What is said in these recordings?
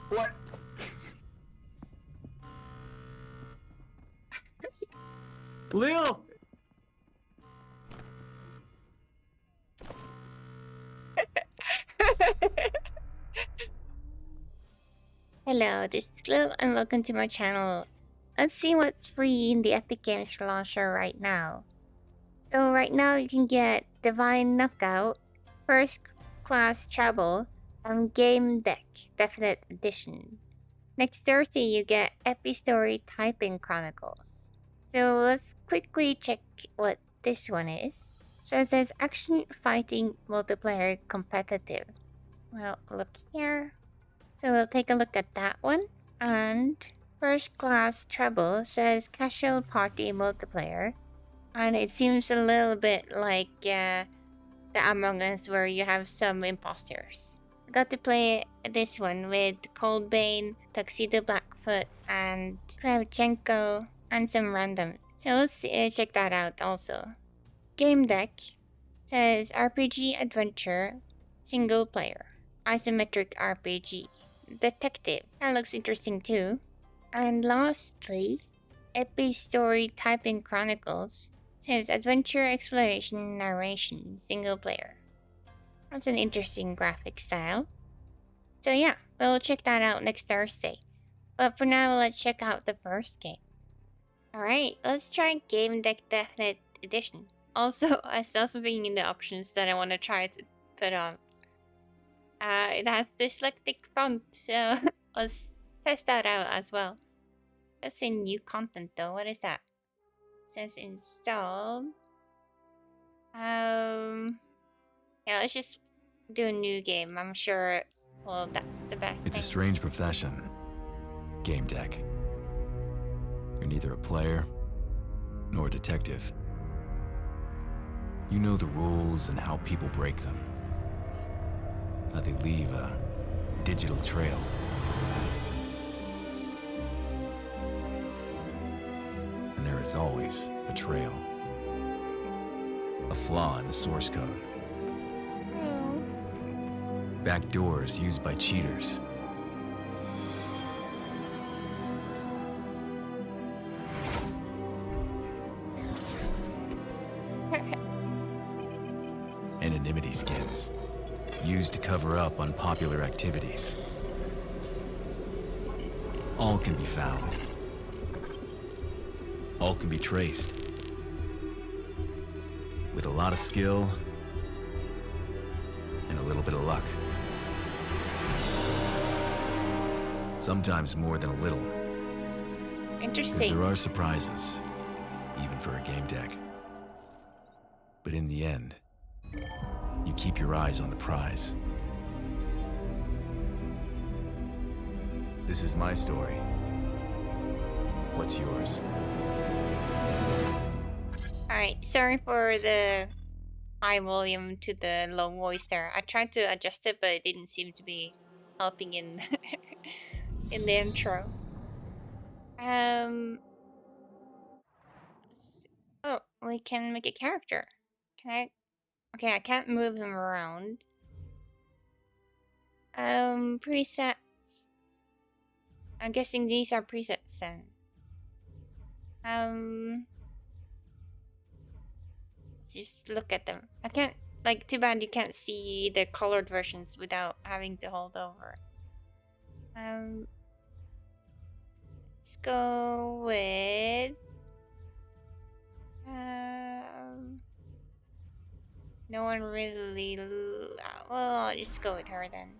What? Lill! Hello, this is Lill and welcome to my channel. Let's see what's free in the Epic Games launcher right now. So right now you can get Divine Knockout, First Class Travel, and Gamedec Definite Edition. Next Thursday you get Epistory Typing Chronicles. So let's quickly check what this one is. So it says Action Fighting Multiplayer Competitive. Well, look here. So we'll take a look at that one. And First Class Treble says Casual Party Multiplayer. And it seems a little bit like the Among Us where you have some imposters. I got to play this one with Coldbane, Tuxedo Blackfoot, and Kravchenko, and some random. So let's check that out also. Gamedec says RPG Adventure Single Player Isometric RPG Detective. That looks interesting too. And lastly, Epistory Typing Chronicles says Adventure Exploration Narration Single Player. That's an interesting graphic style. So yeah, we'll check that out next Thursday. But for now, let's check out the first game. Alright, let's try Gamedec Definite Edition. Also, I saw something in the options that I want to try to put on. It has dyslexic font, so let's test that out as well. That's in new content though. What is that? It says installed. Yeah, let's just do a new game. I'm sure, well, that's the best It's thing. a strange profession, Gamedec. You're neither a player nor a detective. You know the rules and how people break them. How they leave a digital trail. And there is always a trail. A flaw in the source code. Backdoors used by cheaters. Anonymity skins, used to cover up unpopular activities. All can be found. All can be traced. With a lot of skill and a little bit of luck. Sometimes more than a little. Because Interesting. there are surprises, even for a Gamedec. But in the end, you keep your eyes on the prize. This is my story. What's yours? Alright, sorry for the high volume to the low voice there. I tried to adjust it, but it didn't seem to be helping in in the intro. Oh, we can make a character. Can I? Okay, I can't move him around. Presets. I'm guessing these are presets then. Let's just look at them. I can't, like, too bad you can't see the colored versions without having to hold over. Let's go with no one really. Well, I'll just go with her then.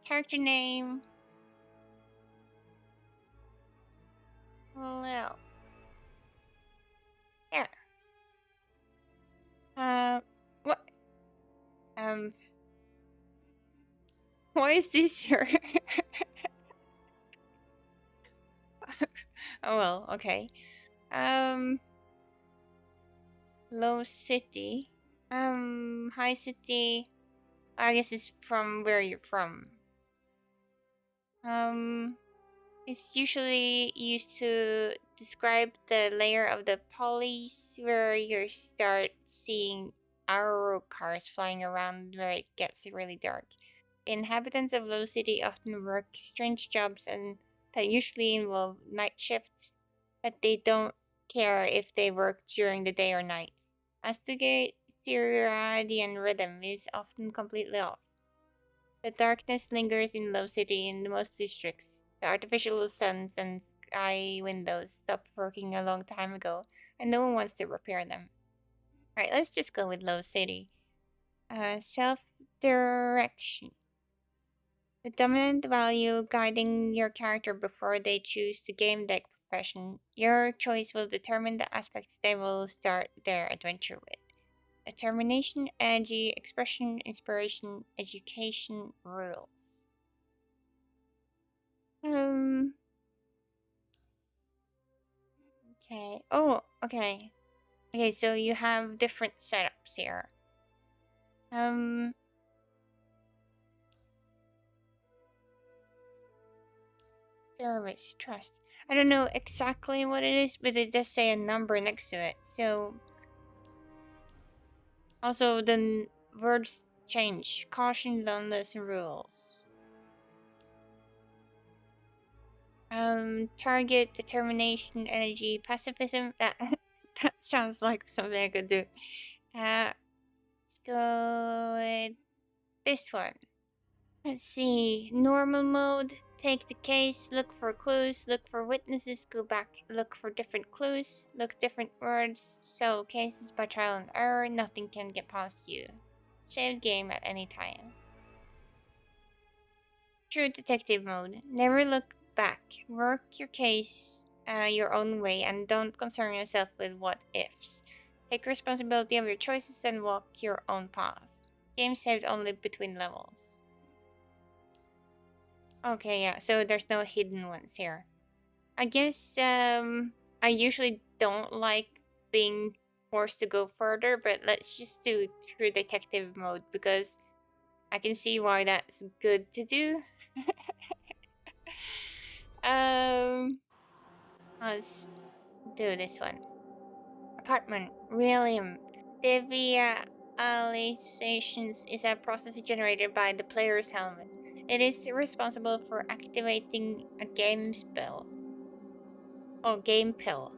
Character name. Well, yeah. What? Why is this here? Oh well, okay. Low city. High city. I guess it's from where you're from. It's usually used to describe the layer of the polys where you start seeing arrow cars flying around where it gets really dark. Inhabitants of Low City often work strange jobs and that usually involve night shifts, but they don't care if they work during the day or night, as the circadian rhythm is often completely off. The darkness lingers in Low City in most districts. The artificial suns and sky windows stopped working a long time ago, and no one wants to repair them. Alright, let's just go with Low City. Self-direction. The dominant value guiding your character before they choose the game deck profession. Your choice will determine the aspects they will start their adventure with. Determination, energy, expression, inspiration, education, rules. Okay. Oh, okay. Okay, so you have different setups here. Service, trust. I don't know exactly what it is, but it does say a number next to it. So, also the words change. Caution, loneliness, rules. Target, determination, energy, pacifism. That that sounds like something I could do. Let's go with this one. Let's see. Normal mode. Take the case, look for clues, look for witnesses, go back, look for different clues, look different words. So cases by trial and error, nothing can get past you. Save game at any time. True detective mode. Never look back. Work your case your own way and don't concern yourself with what ifs. Take responsibility of your choices and walk your own path. Game saved only between levels. Okay, yeah, so there's no hidden ones here. I guess I usually don't like being forced to go further, but let's just do true detective mode because I can see why that's good to do. Let's do this one. Apartment. Realm. Devializations is a process generated by the player's helmet. It is responsible for activating a game spell. Or game pill.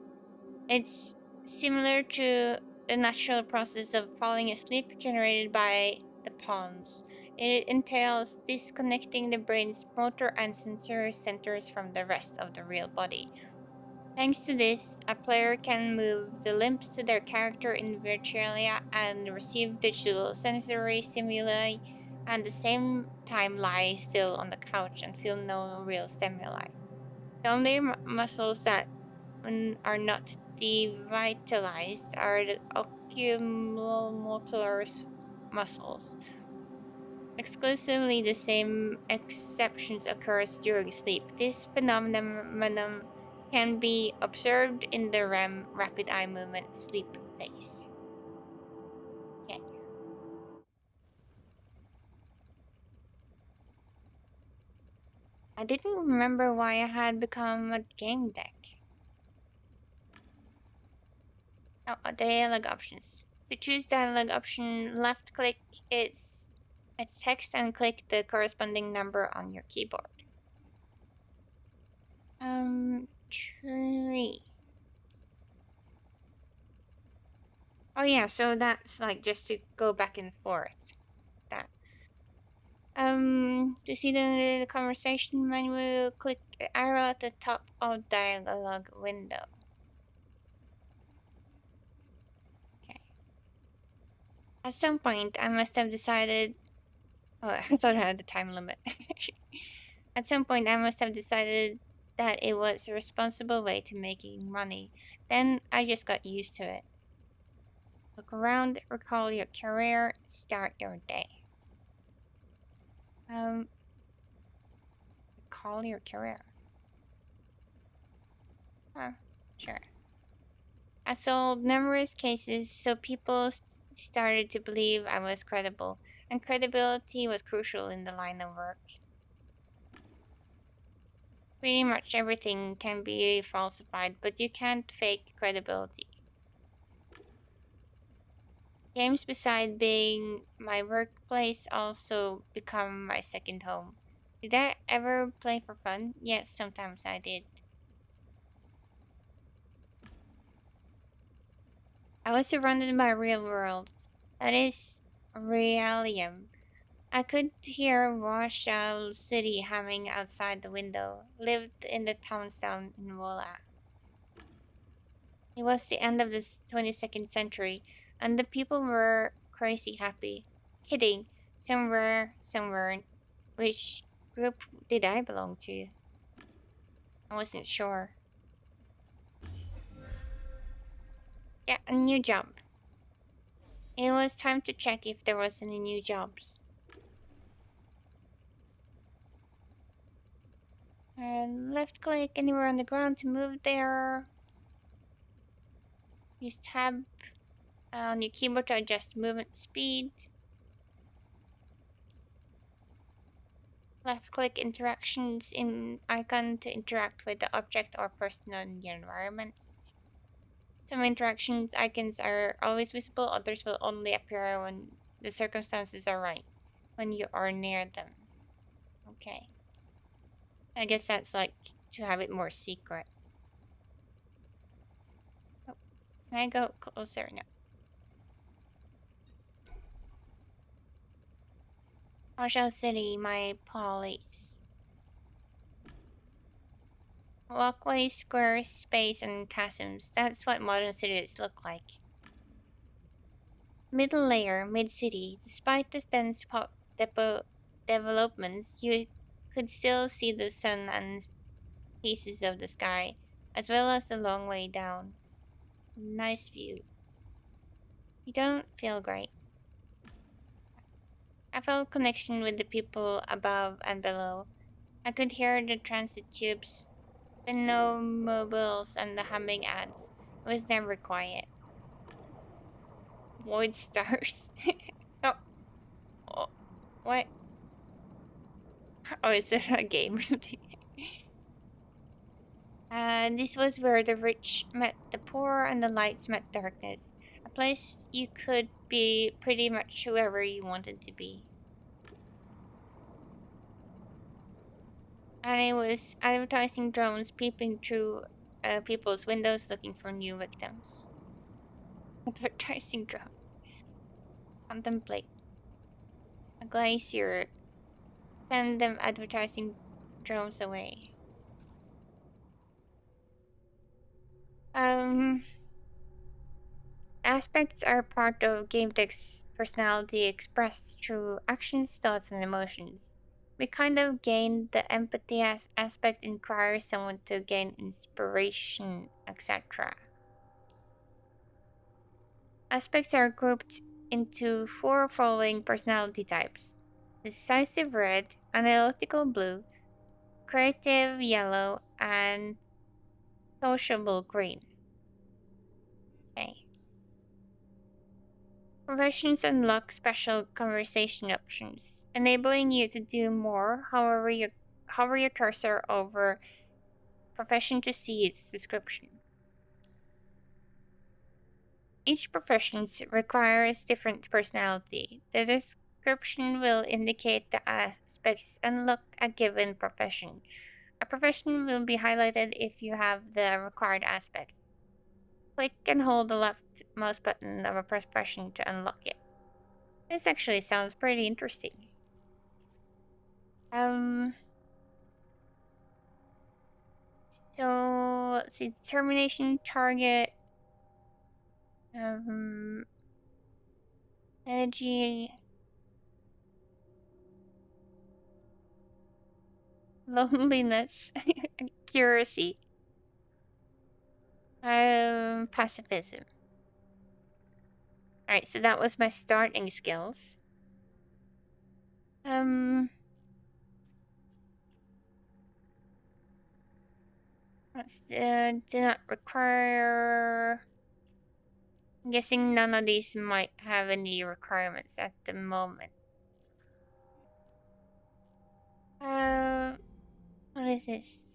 It's similar to the natural process of falling asleep generated by the pawns. It entails disconnecting the brain's motor and sensory centers from the rest of the real body. Thanks to this, a player can move the limbs to their character in Virtualia and receive digital sensory stimuli and at the same time lie still on the couch and feel no real stimuli. The only muscles that are not devitalized are the oculomotor muscles. Exclusively the same exceptions occurs during sleep. This phenomenon can be observed in the REM rapid eye movement sleep phase. Okay. I didn't remember why I had become a game deck. Oh, dialogue options. To choose dialogue option, left click its text and click the corresponding number on your keyboard. Tree. Oh yeah, so that's like just to go back and forth. That. To see the conversation menu, click the arrow at the top of dialogue window. Okay. At some point, I must have decided. Oh, I thought I had the time limit. At some point, I must have decided that it was a responsible way to making money. Then I just got used to it. Look around, recall your career, start your day. Recall your career. Huh, sure. I solved numerous cases, so people started to believe I was credible, and credibility was crucial in the line of work. Pretty much everything can be falsified, but you can't fake credibility. Games beside being my workplace also become my second home. Did I ever play for fun? Yes, sometimes I did. I was surrounded by real world. That is realium. I could hear Warsaw City humming outside the window. Lived in the town in Wola. It was the end of the 22nd century, and the people were crazy happy. Kidding. Some were, some weren't. Which group did I belong to? I wasn't sure. Yeah, a new job. It was time to check if there was any new jobs. And left click anywhere on the ground to move there. Use tab on your keyboard to adjust movement speed. Left click interactions in icon to interact with the object or person in your environment. Some interactions icons are always visible, others will only appear when the circumstances are right, when you are near them. Okay. I guess that's like to have it more secret. Oh, can I go closer? No. Marshall City, my police. Walkways, squares, space, and chasms. That's what modern cities look like. Middle layer, mid-city. Despite the dense developments, you could still see the sun and pieces of the sky, as well as the long way down. Nice view. You don't feel great. I felt connection with the people above and below. I could hear the transit tubes, the no mobiles, and the humming ads. It was never quiet. Void stars. Oh, oh, what? Oh, is it a game or something? This was where the rich met the poor and the lights met darkness. A place you could be pretty much whoever you wanted to be. And it was advertising drones peeping through people's windows looking for new victims. Advertising drones. Contemplate. A glacier. Send them advertising drones away. Aspects are part of Gamedec's personality expressed through actions, thoughts, and emotions. We kind of gain the empathy aspect requires someone to gain inspiration, etc. Aspects are grouped into four following personality types: decisive red, analytical blue, creative yellow, and sociable green. Okay. Professions unlock special conversation options, enabling you to do more. However, you hover your cursor over profession to see its description. Each profession requires different personality. The description will indicate the aspects unlocked a given profession. A profession will be highlighted if you have the required aspect. Click and hold the left mouse button of a profession to unlock it. This actually sounds pretty interesting. So let's see, determination, target, energy, loneliness, accuracy, pacifism. Alright, so that was my starting skills. Let's do not require. I'm guessing none of these might have any requirements at the moment. What is this?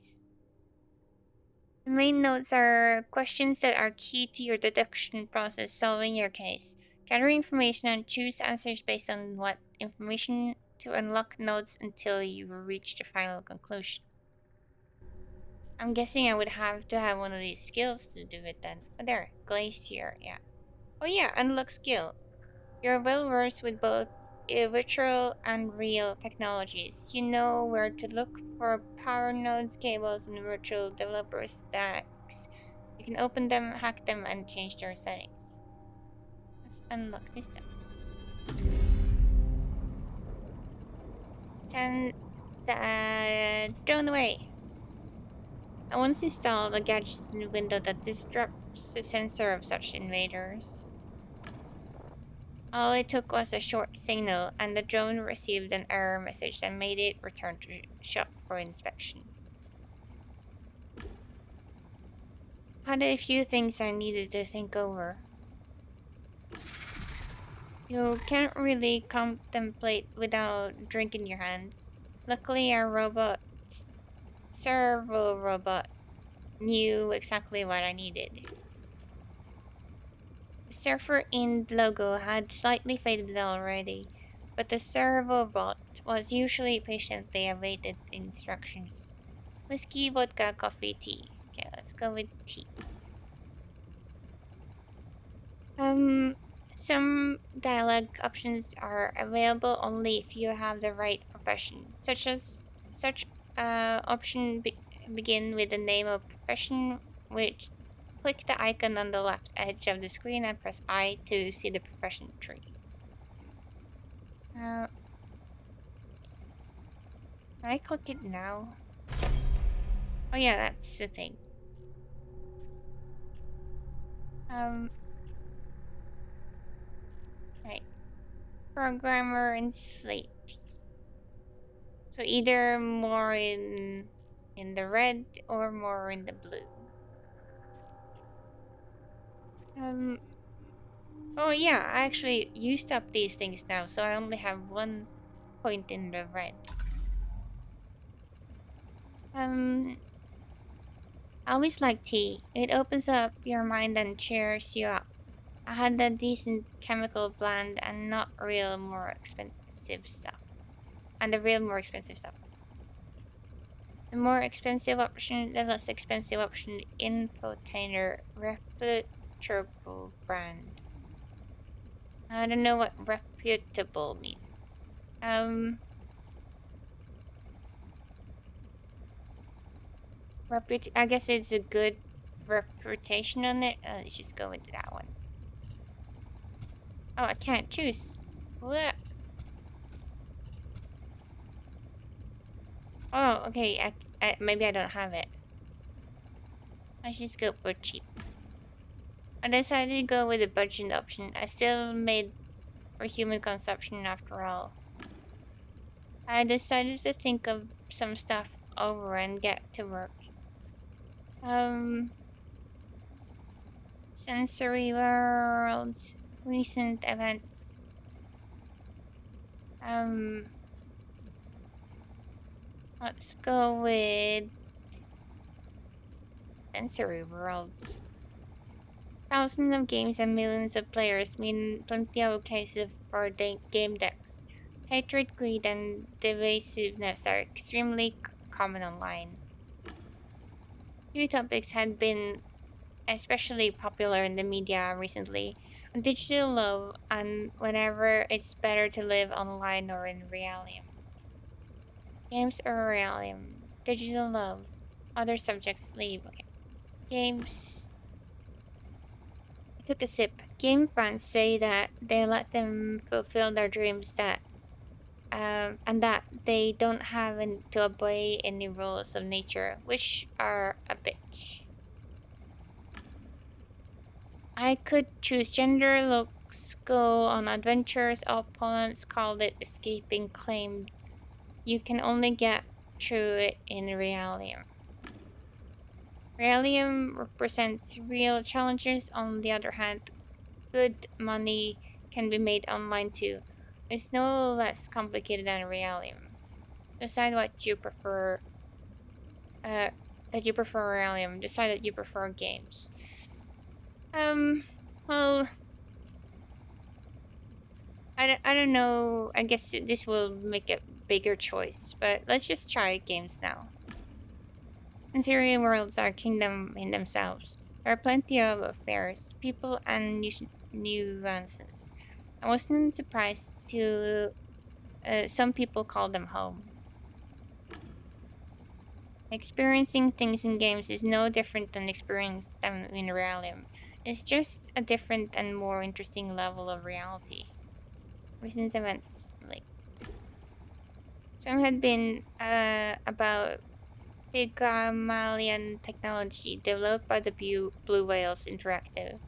The main notes are questions that are key to your deduction process solving your case. Gather information and choose answers based on what information to unlock nodes until you reach the final conclusion. I'm guessing I would have to have one of these skills to do it then. Oh, there. Glacier, yeah. Oh yeah, unlock skill. You're well versed with both virtual and real technologies. You know where to look for power nodes, cables, and virtual developer stacks. You can open them, hack them, and change their settings. Let's unlock this then. 10. Thrown away. I once installed a gadget in the window that disrupts the sensor of such invaders. All it took was a short signal, and the drone received an error message that made it return to shop for inspection. Had a few things I needed to think over. You can't really contemplate without drink in your hand. Luckily, our servo robot, knew exactly what I needed. The Surfer Ind logo had slightly faded already, but the servo bot was usually patiently awaited instructions. Whiskey, vodka, coffee, tea. Okay, let's go with tea. Some dialogue options are available only if you have the right profession, such option begin with the name of profession, which click the icon on the left edge of the screen and press I to see the profession tree. Can I click it now? Oh yeah, that's the thing. Right. Programmer and slate. So either more in the red or more in the blue. Oh yeah, I actually used up these things now, so I only have 1 point in the red. I always like tea. It opens up your mind and cheers you up. I had a decent chemical blend and not real more expensive stuff. And the real more expensive stuff. The more expensive option, the less expensive option, infotainer, reputable brand. I don't know what reputable means. I guess it's a good reputation on it. Let's just go into that one. Oh, I can't choose. What? Oh, okay. Maybe I don't have it. I should go for cheap. I decided to go with the budget option. I still made for human consumption after all. I decided to think of some stuff over and get to work. Sensory worlds, recent events. Let's go with sensory worlds. Thousands of games and millions of players mean plenty of cases for Gamedec's. Hatred, greed, and divisiveness are extremely common online. Two topics had been especially popular in the media recently: digital love and whenever it's better to live online or in reality. Games or reality. Digital love. Other subjects leave. Okay. Games. I took a sip. Game fans say that they let them fulfill their dreams and that they don't have to obey any rules of nature, which are a bitch. I could choose gender, looks, go on adventures. Opponents called it escaping, claimed you can only get through it in Realium. Realium represents real challenges. On the other hand, good money can be made online too. It's no less complicated than Realium. Decide what you prefer. That you prefer Realium. Decide that you prefer games. Well, I don't know. I guess this will make a bigger choice, but let's just try games now. Interior worlds are kingdom in themselves. There are plenty of affairs, people, and nuances. I wasn't surprised to some people call them home. Experiencing things in games is no different than experiencing them in reality. It's just a different and more interesting level of reality. Recent events, like some had been about Pygmalion technology developed by the Blue Whales Interactive.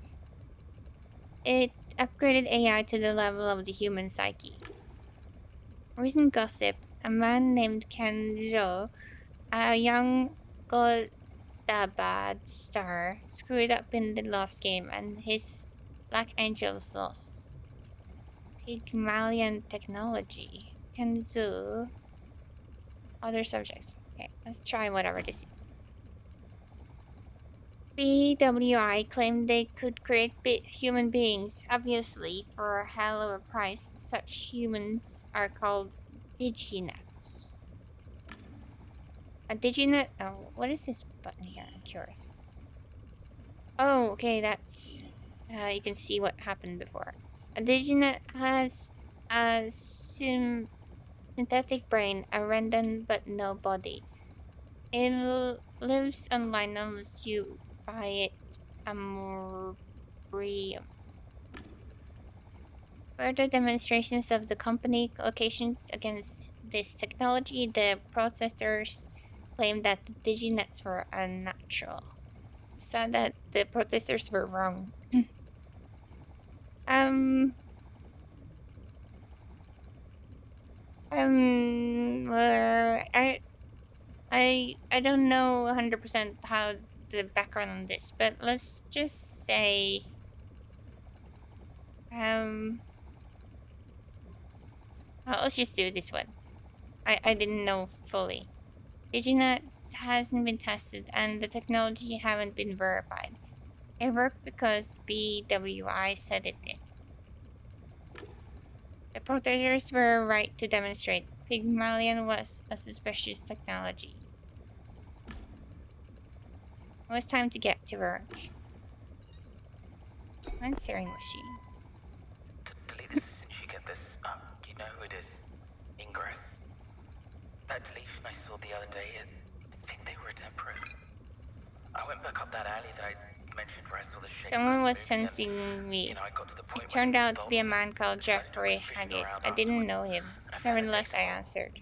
It upgraded AI to the level of the human psyche. Recent gossip: a man named Kenzo, a young Godabad star, screwed up in the last game and his Black Angels lost. Pygmalion technology. Kenzo. Other subjects. Okay, let's try whatever this is. BWI claimed they could create human beings, obviously, for a hell of a price. Such humans are called diginets. A diginet? Oh, what is this button here? I'm curious. Oh, okay, that's... you can see what happened before. A diginet has a synthetic brain, a random but no body. It lives online unless you buy it LBRY. Further demonstrations of the company locations against this technology, the protesters claimed that the diginets were unnatural. So that the protesters were wrong. Um, I don't know 100% how the background on this, but let's just say let's just do this one. I didn't know fully. Diginet hasn't been tested and the technology haven't been verified. It worked because BWI said it did. The protesters were right to demonstrate. Pygmalion was a suspicious technology. It was time to get to work. Answering machine. Delete this as soon as you get this. You know who it is. Ingress. That deletion I saw the other day, I think they were temperate. I went back up that alley that I mentioned where I saw the shape. Someone was sensing me. I got to the point It turned out to be a man called Jeffrey Haggis. I didn't know him. Nevertheless, I answered.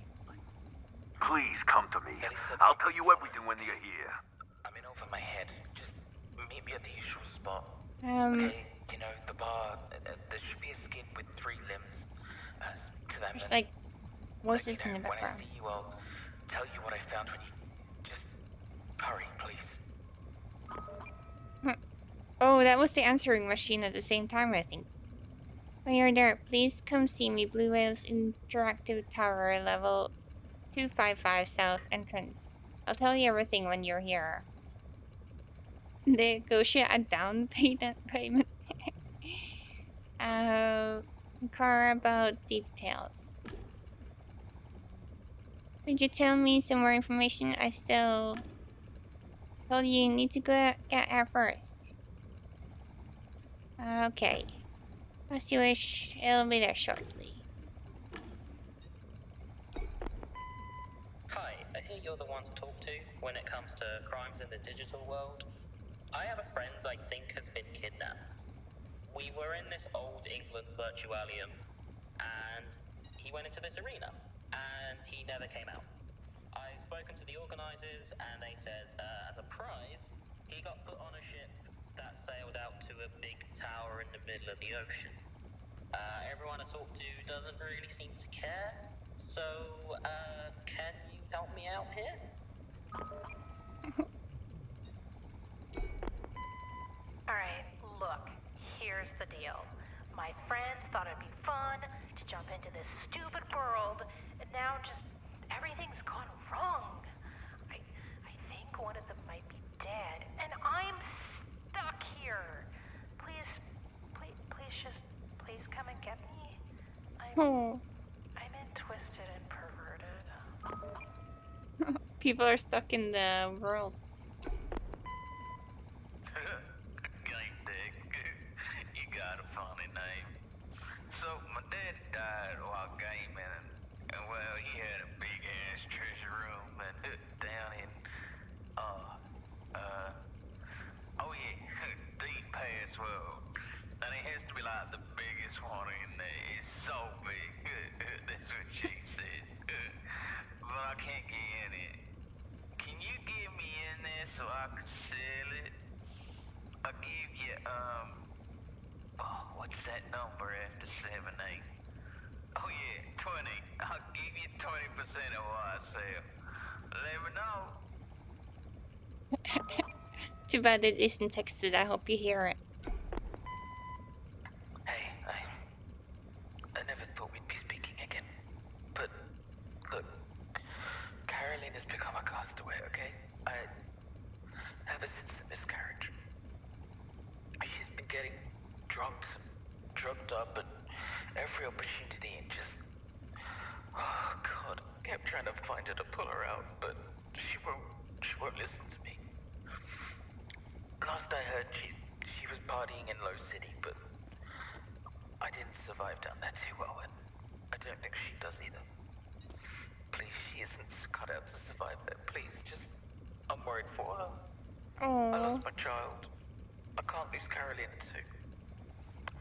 Please come to me. I'll tell you everything when you're here. I'm in over my head. Just meet me at the usual spot. Okay, you know, the bar. There should be a skin with 3 limbs. To them. there's like voices in the When I background. see you, I'll tell you what I found when you... Just hurry, please. Oh, that was the answering machine at the same time, I think. When you're there, please come see me. Blue Whale's Interactive Tower, level 255 South entrance. I'll tell you everything when you're here. Negotiate a down payment. Inquire about details. Could you tell me some more information? I still told you need to go get her first. Okay. As you wish, it'll be there shortly. Hi, I hear you're the one to talk to when it comes to crimes in the digital world. I have a friend I think has been kidnapped. We were in this old England virtualium, and he went into this arena, and he never came out. I've spoken to the organizers, and they said as a prize, he got put on a ship that sailed out to a big tower in the middle of the ocean. Everyone I talk to doesn't really seem to care, so can you help me out here? Alright, look, here's the deal. My friends thought it'd be fun to jump into this stupid world, and now just everything's gone wrong. I think one of them might be dead, and I'm stuck here. Please come and get me. Oh, I meant twisted and perverted. people are stuck in the world. Gamedec. You got a funny name. So, my dad died while gaming, and well, he had a big ass treasure room and down in, oh yeah, deep past world. And it has to be like the biggest one in there. It's so big. That's what she said. But I can't get in it. Can you get me in there so I can sell it? I'll give you, what's that number after 7, 8? Oh yeah, 20. I'll give you 20% of what I sell. Let me know. Too bad it isn't texted. I hope you hear it. Hey, I never thought we'd be speaking again. But, look, Caroline has become a castaway, okay? Ever since the miscarriage. She's been getting drugged up at every opportunity and just... Oh, God, I kept trying to find her to pull her out, but she won't listen to me. Last I heard, she was partying in Low City, but I didn't survive down there too well, and I don't think she does either. Please, she isn't cut out to survive there. Please, just... I'm worried for her. I Oh, lost my child. I can't lose Caroline too.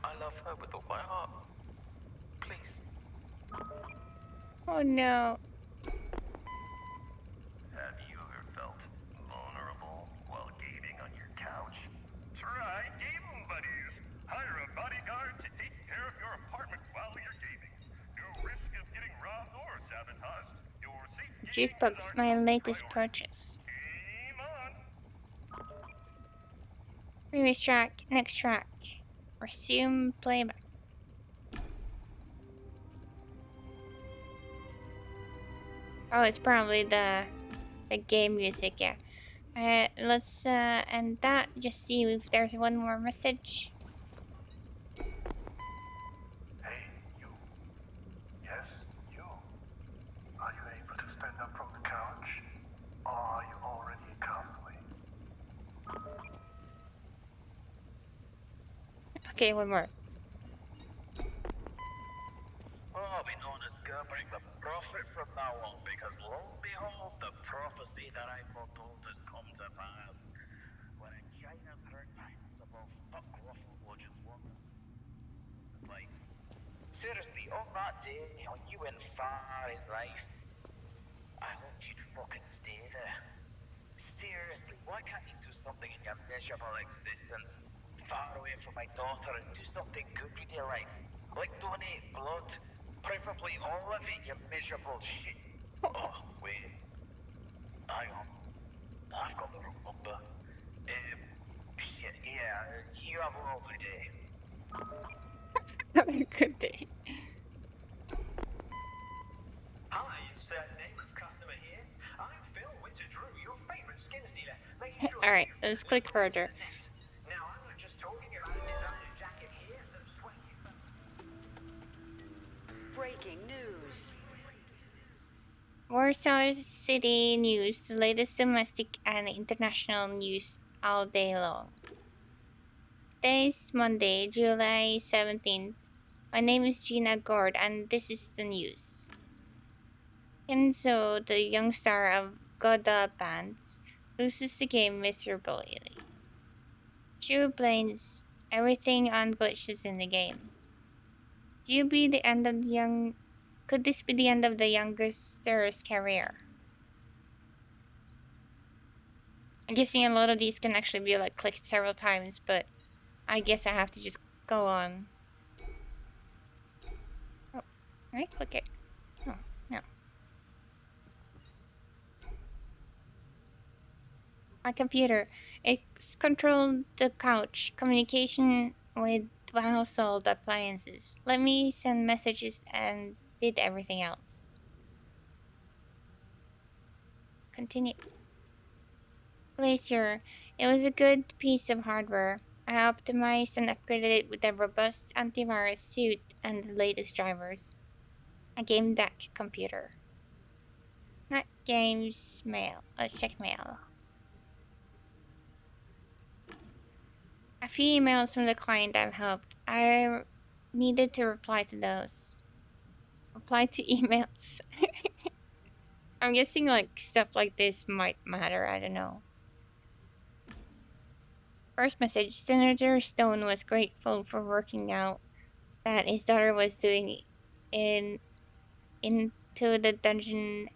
I love her with all my heart. Please. oh no. Have you ever felt vulnerable while gaming on your couch? Try Game Buddies. Hire a bodyguard to take care of your apartment while you're gaming. No risk of getting robbed or sabotaged. Your safety Jukebox, my latest purchase. Game on. Previous track, next track. Resume playback. Oh, it's probably the game music, yeah. Let's end that. Just see if there's one more message. Hey, you. Yes, you. Are you able to stand up from the couch? Or are you already a castaway? Okay, one more. Oh, I'll be known as Gamedec the Prophet from now on, because lo and behold, the prophecy that I foretold has come to pass. When in China turned above fuck waffle watches one. Like, seriously, on that day when you went far in life, I hoped you'd fucking stay there. Seriously, why can't you do something in your miserable existence? Far away from my daughter and do something good with your life. Like donate blood. Preferably all of it, you miserable shit. Oh, wait. Hang on. I've got the wrong number. Shit, yeah, you have a lovely day. Have a good day. Hi, it's Nathan Customer here. I'm Phil Winter-Drew, your favorite skins dealer. Making sure Alright, let's click further. Now, I'm not just talking about a designer jacket here, some swanky... Breaking news. Warsaw City News, the latest domestic and international news all day long. Today's Monday, July 17th. My name is Gina Gord, and this is the news. Kenzo, the young star of Goda Bands, loses the game miserably. She blames everything on glitches in the game. Could this be the end of the youngster's career? I'm guessing a lot of these can actually be like clicked several times, but I guess I have to just go on. Oh, can I click it? Oh, no. My computer. It's controlled the couch. Communication with household appliances. Let me send messages and did everything else. Continue. Glacier. It was a good piece of hardware. I optimized and upgraded it with a robust antivirus suite and the latest drivers. A Gamedec computer. Not games mail. Let's check mail. A few emails from the client I've helped. I needed to reply to those. Reply to emails. I'm guessing like stuff like this might matter. I don't know. First message. Senator Stone was grateful for working out that his daughter was doing into the dungeon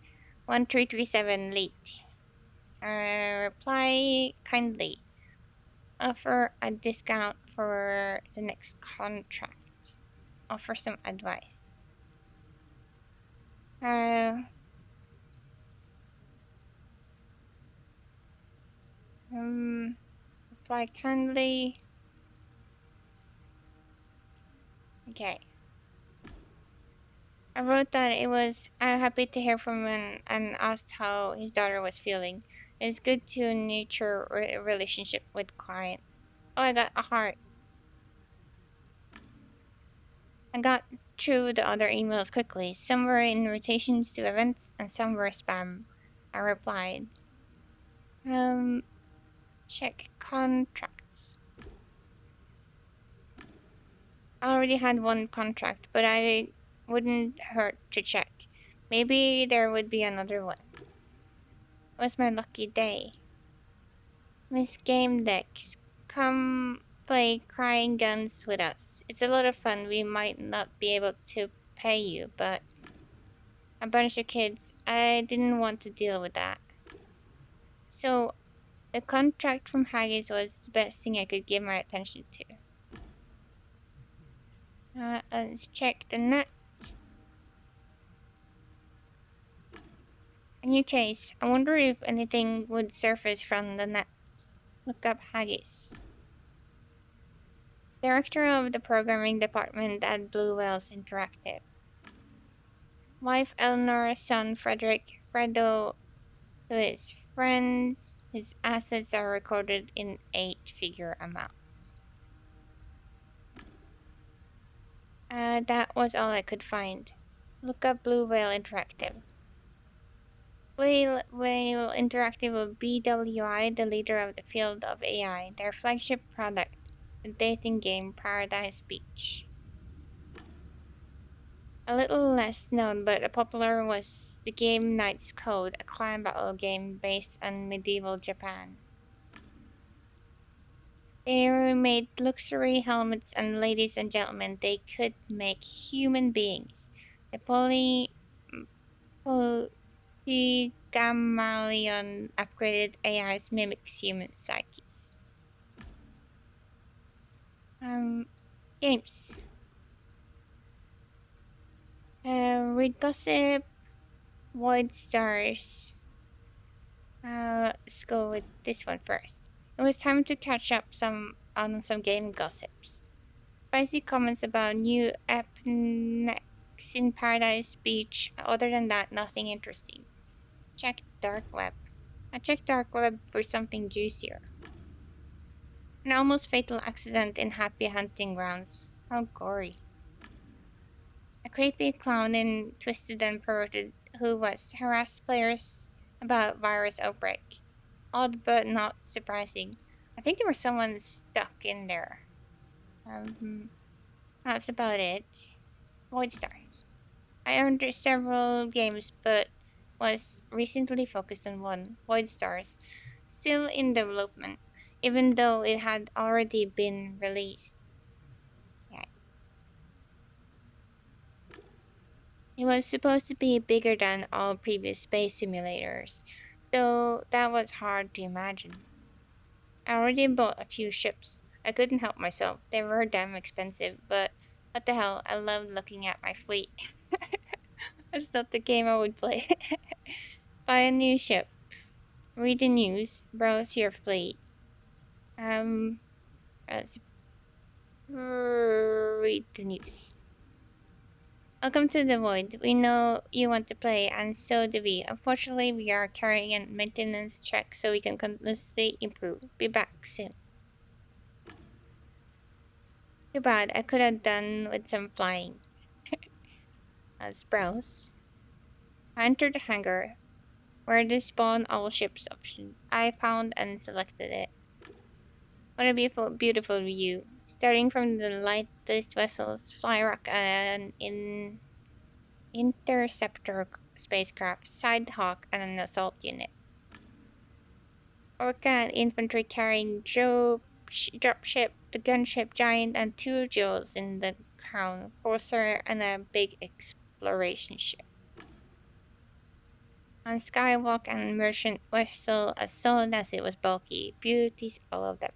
1337 late. Reply kindly. Offer a discount for the next contract. Offer some advice. Reply kindly. Okay. I wrote that I'm happy to hear from him and asked how his daughter was feeling. It's good to nurture a relationship with clients. Oh, I got a heart. I got through the other emails quickly. Some were invitations to events and some were spam. I replied. Check contracts. I already had one contract, but I wouldn't hurt to check. Maybe there would be another one. It was my lucky day. Miss Gamedec, come play Crying Guns with us. It's a lot of fun. We might not be able to pay you, but a bunch of kids, I didn't want to deal with that. So, the contract from Haggis was the best thing I could give my attention to. Let's check the net. A new case. I wonder if anything would surface from the net. Look up Haggis. Director of the programming department at Blue Whales Interactive. Wife Eleanor, son Frederick, Fredo to his friends. His assets are recorded in 8-figure amounts. That was all I could find. Look up Blue Whale Interactive. Blue Whale Interactive of BWI, the leader of the field of AI. Their flagship product, the dating game Paradise Beach. A little less known but popular was the game Knight's Code, a clan battle game based on medieval Japan. They made luxury helmets and ladies and gentlemen, they could make human beings. The Polygamalion upgraded AIs mimics human psyches. Games. Read gossip. Void stars. Let's go with this one first. It was time to catch up on some game gossips. Spicy comments about new epics in Paradise Beach. Other than that, nothing interesting. Check dark web. I checked dark web for something juicier. An almost fatal accident in Happy Hunting Grounds. How gory. A creepy clown in Twisted and Perverted who was harassed players about virus outbreak. Odd but not surprising. I think there was someone stuck in there. That's about it. Void Stars. I earned several games but was recently focused on one, Void Stars, still in development, even though it had already been released. Yeah. It was supposed to be bigger than all previous space simulators, though that was hard to imagine. I already bought a few ships. I couldn't help myself. They were damn expensive, but what the hell, I loved looking at my fleet. That's not the game I would play. Buy a new ship. Read the news. Browse your fleet. Let's read the news. Welcome to the Void. We know you want to play, and so do we. Unfortunately, we are carrying a maintenance check so we can continuously improve. Be back soon. Too bad. I could have done with some flying. as browse. I entered the hangar, where the spawn all ships option. I found and selected it. What a beautiful, beautiful view. Starting from the lightest vessels, Flyrock and interceptor spacecraft, Sidehawk, and an assault unit. Orca and infantry carrying dropship, the gunship Giant, and 2 jewels in the crown, Corsair, and a big exploration ship. On Skywalk and Merchant vessel, as solid as it was bulky, beauties all of them.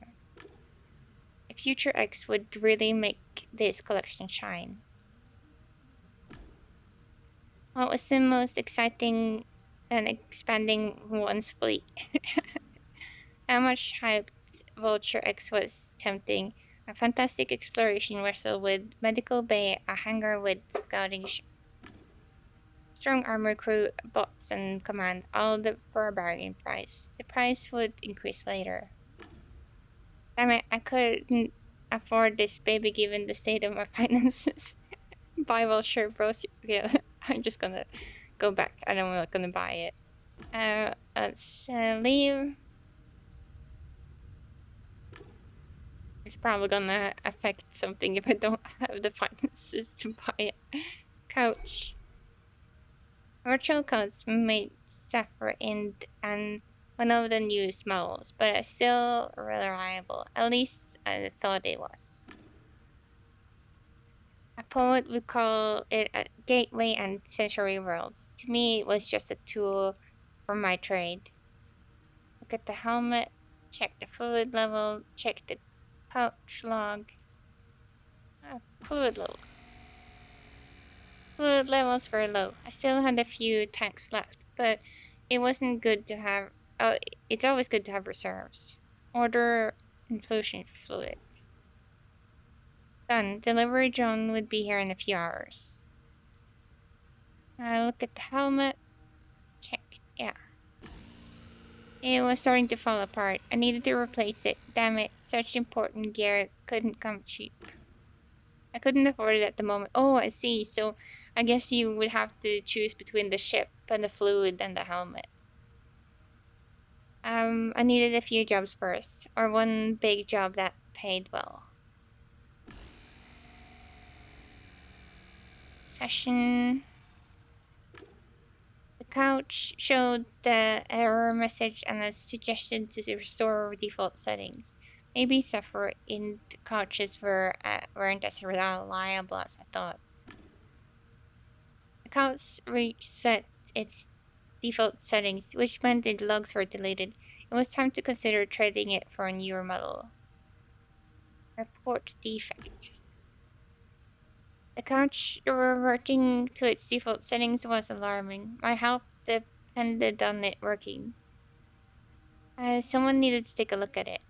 A Future X would really make this collection shine. What was the most exciting than expanding one's fleet? How much hype Vulture X was tempting. A fantastic exploration vessel with medical bay, a hangar with scouting ship. Strong armor crew, bots, and command, all for a bargain price. The price would increase later. Damn it, I couldn't afford this baby given the state of my finances. Buy Vulture, bros. Yeah, I'm just gonna go back. I'm not gonna buy it. Let's leave. It's probably gonna affect something if I don't have the finances to buy a couch. Virtual codes may suffer in and one of the newest models, but it's still reliable. At least I thought it was. A poet would call it a gateway and sensory worlds. To me, it was just a tool for my trade. Look at the helmet, check the fluid level, check the pouch log. Fluid level. Fluid levels were low. I still had a few tanks left, but it wasn't good to have. Oh, it's always good to have reserves. Order infusion fluid. Done. Delivery drone would be here in a few hours. Look at the helmet. Check. Yeah. It was starting to fall apart. I needed to replace it. Damn it. Such important gear couldn't come cheap. I couldn't afford it at the moment. Oh, I see. So I guess you would have to choose between the ship and the fluid and the helmet. I needed a few jobs first. Or one big job that paid well. Session. The couch showed the error message and a suggestion to restore default settings. Maybe software in the couches weren't as reliable as I thought. The couch reset its default settings, which meant the logs were deleted. It was time to consider trading it for a newer model. Report defect. The couch reverting to its default settings was alarming. My health depended on it working. Someone needed to take a look at it.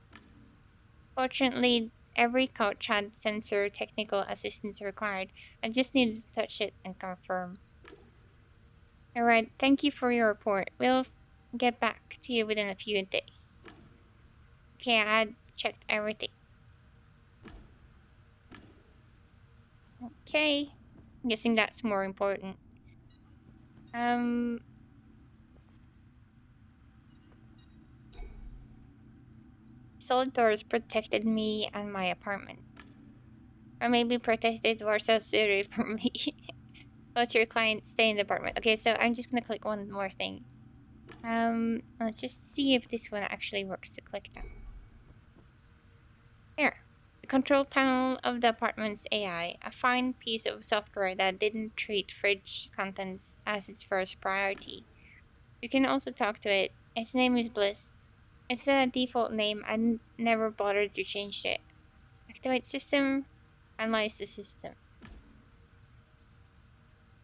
Fortunately, every couch had sensor technical assistance required. I just needed to touch it and confirm. Alright, thank you for your report. We'll get back to you within a few days. Okay, I had checked everything. Okay. I'm guessing that's more important. Solid doors protected me and my apartment. Or maybe protected Warsaw City from me. Let your client stay in the apartment. Okay, so I'm just gonna click one more thing. Let's just see if this one actually works to click now. There. The control panel of the apartment's AI. A fine piece of software that didn't treat fridge contents as its first priority. You can also talk to it. Its name is Bliss. It's a default name. I never bothered to change it. Activate system. Analyze the system.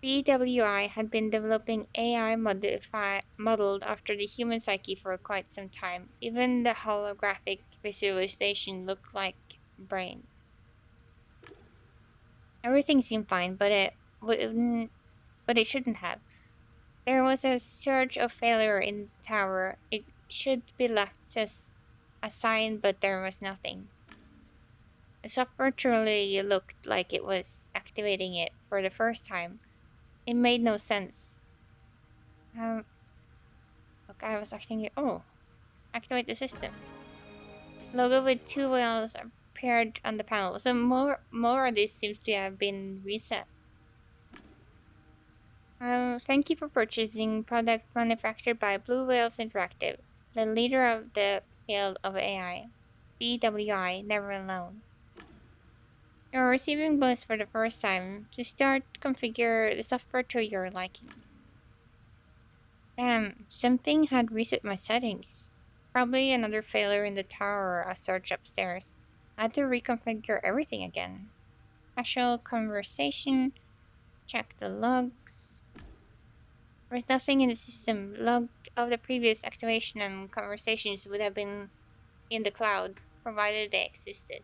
BWI had been developing AI modeled after the human psyche for quite some time. Even the holographic visualization looked like brains. Everything seemed fine, but it shouldn't have. There was a surge of failure in the tower. It should be left as a sign, but there was nothing. The software truly looked like it was activating it for the first time. It made no sense. Okay, I was acting it. Oh, activate the system. Logo with 2 whales appeared on the panel. So more of this seems to have been reset. Thank you for purchasing product manufactured by Blue Whales Interactive, the leader of the field of AI. BWI, never alone. You're receiving Bliss for the first time. To start, configure the software to your liking. Damn, something had reset my settings. Probably another failure in the tower I searched upstairs. I had to reconfigure everything again. Casual conversation. Check the logs. There's nothing in the system. Log of the previous activation and conversations would have been in the cloud, provided they existed.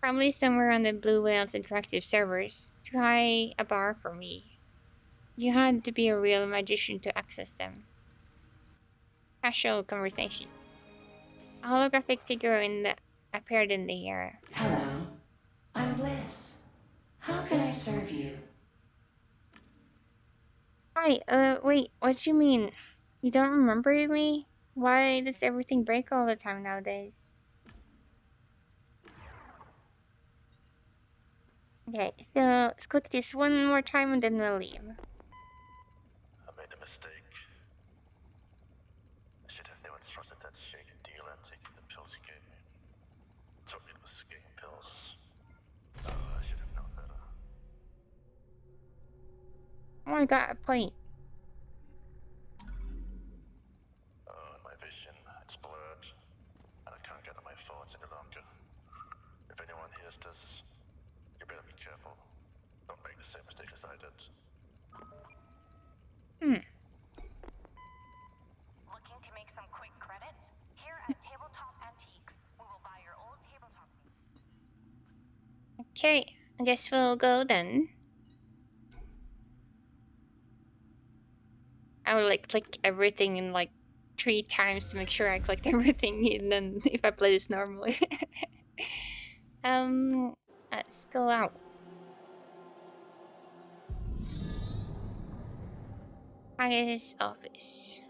Probably somewhere on the Blue Whales interactive servers. Too high a bar for me. You had to be a real magician to access them. Casual conversation. A holographic figure appeared in the air. Hello, I'm Bliss. How can I serve you? Hi, wait, what do you mean? You don't remember me? Why does everything break all the time nowadays? Okay, so let's click this one more time and then we'll leave. I made a mistake. I should have never trusted that shady dealer and taken the pills he gave me. Told me it was game pills. I should have known better. Oh, I got a point. My vision, it's blurred. And I can't gather my thoughts any longer. If anyone hears this, you better be careful. Don't make the same mistake as I did. Looking to make some quick credits? Here at Tabletop Antiques, we will buy your old tabletop. Okay, I guess we'll go then. I will like click everything in like 3 times to make sure I clicked everything, and then if I play this normally. Let's go out. His office.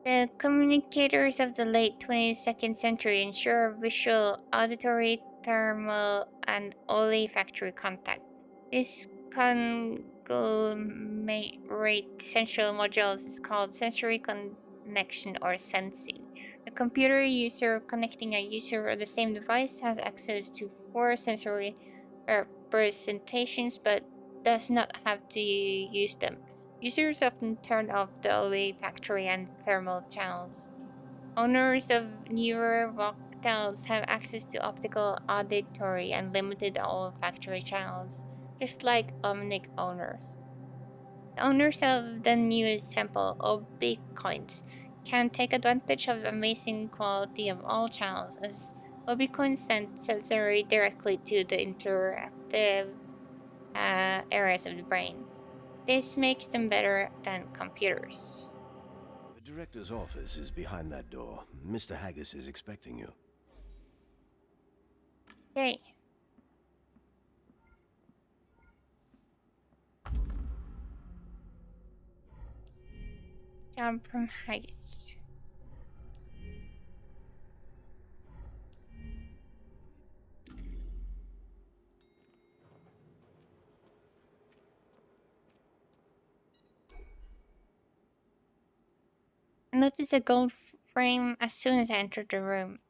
The communicators of the late 22nd century ensure visual, auditory, thermal, and olfactory contact. This conglomerate central modules is called sensory connection or sensing. A computer user connecting a user of the same device has access to 4 sensory representations but does not have to use them. Users often turn off the olfactory and thermal channels. Owners of newer vocals have access to optical, auditory, and limited olfactory channels, just like omnic owners. The owners of the newest temple, Obicoins, can take advantage of the amazing quality of all channels, as Obicoins send sensory directly to the interactive areas of the brain. This makes them better than computers. The director's office is behind that door. Mr. Haggis is expecting you. Okay. Jump from Haggis. I noticed a gold frame as soon as I entered the room.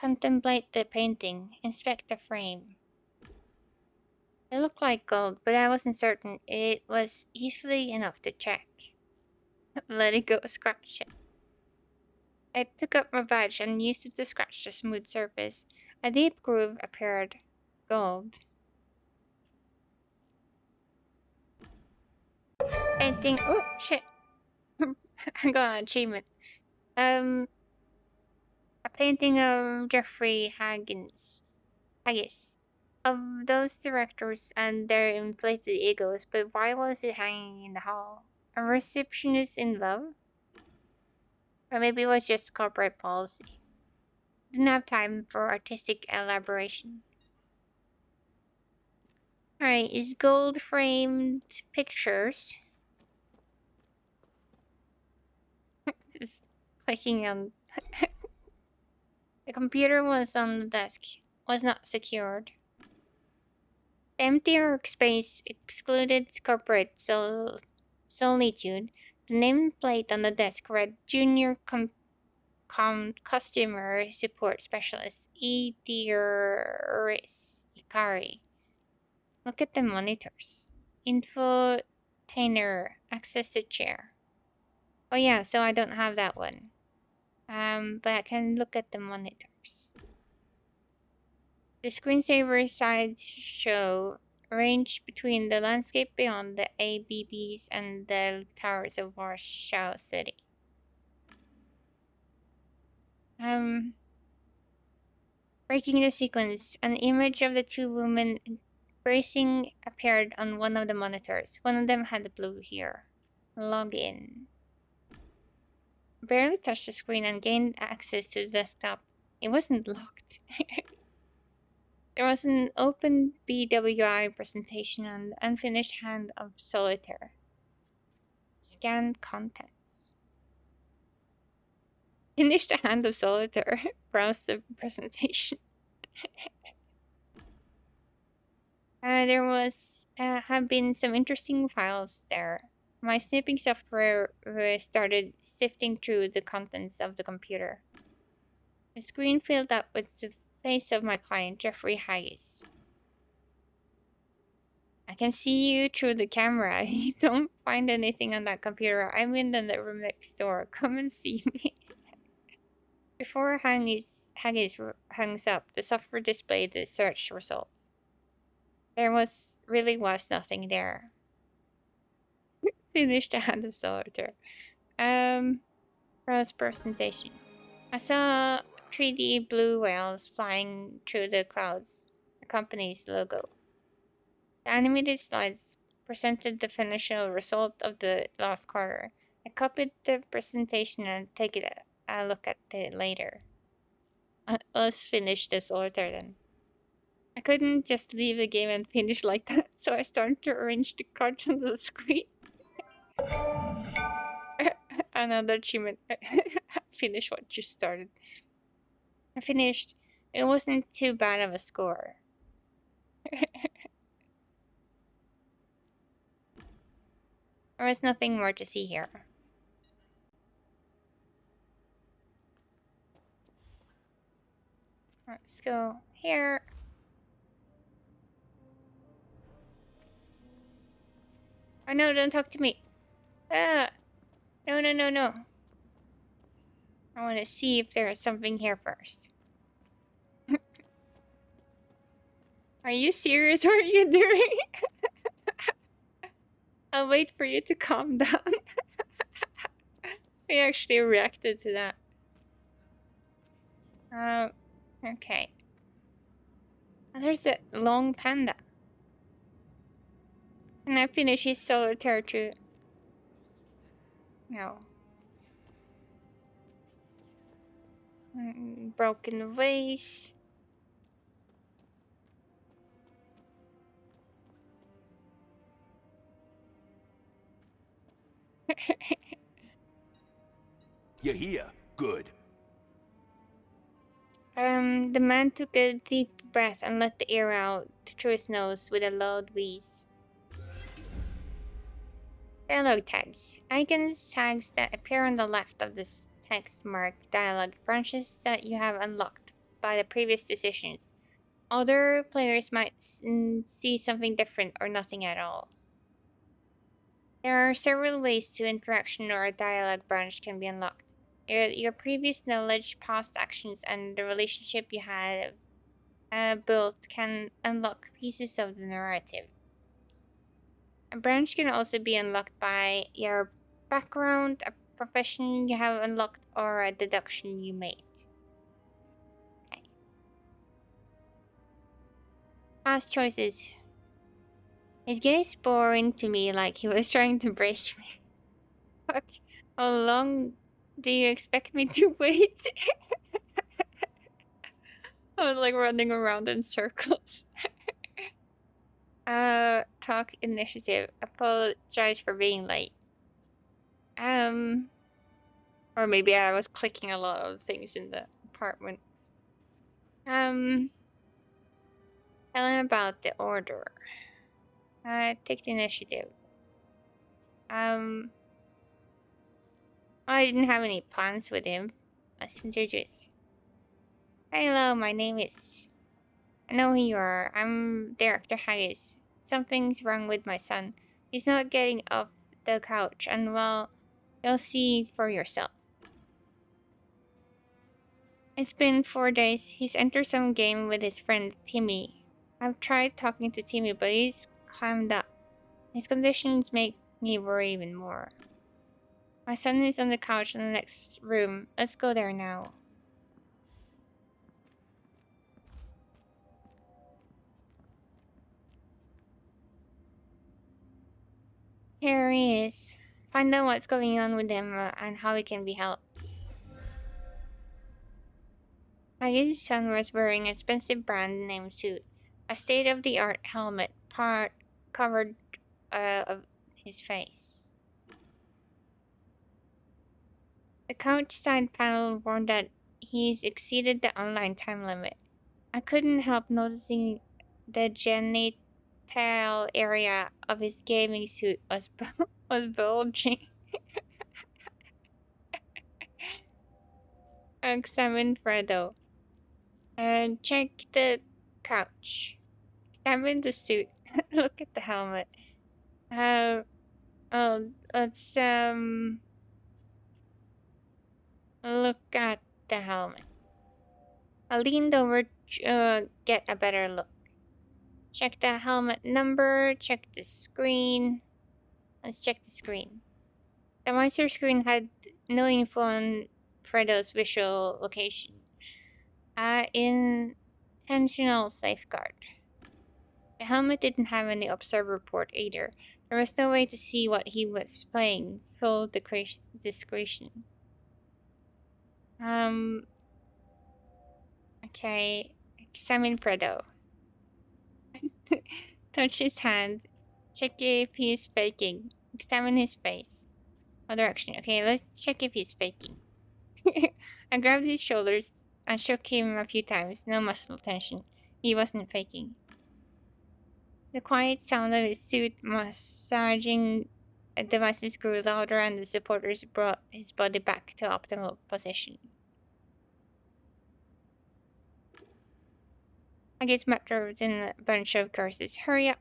Contemplate the painting. Inspect the frame. It looked like gold, but I wasn't certain. It was easily enough to check. Let it go, scratch it. I took up my badge and used it to scratch the smooth surface. A deep groove appeared. Gold. Painting. Oh, shit. I got an achievement. A painting of Jeffrey Haggis. Of those directors and their inflated egos, but why was it hanging in the hall? A receptionist in love? Or maybe it was just corporate policy. Didn't have time for artistic elaboration. Alright, is gold framed pictures. Just clicking on. The computer was on the desk, was not secured. The empty workspace excluded corporate solitude. The nameplate on the desk read Junior Customer Support Specialist Idiris Ikari. Look at the monitors. Infotainer, access to chair. Oh yeah, so I don't have that one. But I can look at the monitors. The screensaver sides show range between the landscape beyond the ABBs and the towers of Warsaw City. Breaking the sequence, an image of the two women embracing appeared on one of the monitors. One of them had blue hair. Log in. Barely touched the screen and gained access to the desktop. It wasn't locked. There was an open BWI presentation and unfinished hand of solitaire. Scanned contents. Finished a hand of solitaire. Browse the presentation. There have been some interesting files there. My snipping software started sifting through the contents of the computer. The screen filled up with the face of my client, Jeffrey Haggis. I can see you through the camera. You don't find anything on that computer. I'm in the room next door. Come and see me. Before Haggis hangs up, the software displayed the search results. There really was nothing there. Finished a hand of solitaire. Browse presentation. I saw 3D blue whales flying through the clouds. The company's logo. The animated slides presented the financial result of the last quarter. I copied the presentation and take a look at it later. Let's finish the solitaire then. I couldn't just leave the game and finish like that, so I started to arrange the cards on the screen. Another achievement. Finish what you started. I finished. It wasn't too bad of a score. There was nothing more to see here. Let's go here. Oh no, don't talk to me. Ah! No, no, no, no. I want to see if there is something here first. Are you serious? What are you doing? I'll wait for you to calm down. I actually reacted to that. Okay. There's a long panda. Can I finish his solitaire too? No. Broken vase. You're here. Good. The man took a deep breath and let the air out through his nose with a loud wheeze. Dialogue tags. Icons tags that appear on the left of this text mark dialogue branches that you have unlocked by the previous decisions. Other players might see something different or nothing at all. There are several ways to interaction or a dialogue branch can be unlocked. Your previous knowledge, past actions, and the relationship you had built can unlock pieces of the narrative. A branch can also be unlocked by your background, a profession you have unlocked, or a deduction you made. Okay. Past choices. His gaze boring to me like he was trying to break me. Fuck. How long do you expect me to wait? I was like running around in circles. Talk initiative. Apologize for being late. Or maybe I was clicking a lot of things in the apartment. Tell him about the order. Take the initiative. I didn't have any plans with him. Let's introduce. Hello, my name is... I know who you are. I'm Director Haggis. Something's wrong with my son. He's not getting off the couch, and well, you'll see for yourself. It's been 4 days. He's entered some game with his friend Timmy. I've tried talking to Timmy, but he's clammed up. His conditions make me worry even more. My son is on the couch in the next room. Let's go there now. Here he is. Find out what's going on with him and how he can be helped. Maggie's son was wearing an expensive brand name suit, a state-of-the-art helmet part covered of his face. The couch side panel warned that he's exceeded the online time limit. I couldn't help noticing the genital area of his gaming suit was bulging. I examined Fredo. And check the couch. Examine the suit. Look at the helmet. Let's look at the helmet. I leaned over to get a better look. Check the helmet number, check the screen. Let's check the screen. The monitor screen had no info on Fredo's visual location. Intentional safeguard. The helmet didn't have any observer port either. There was no way to see what he was playing. Full discretion. Okay. Examine Fredo. Touch his hand. Check if he's faking. Examine his face. Other action. Okay, let's check if he's faking. I grabbed his shoulders and shook him a few times. No muscle tension. He wasn't faking. The quiet sound of his suit massaging devices grew louder, and the supporters brought his body back to optimal position. I get smacked in a bunch of curses. Hurry up.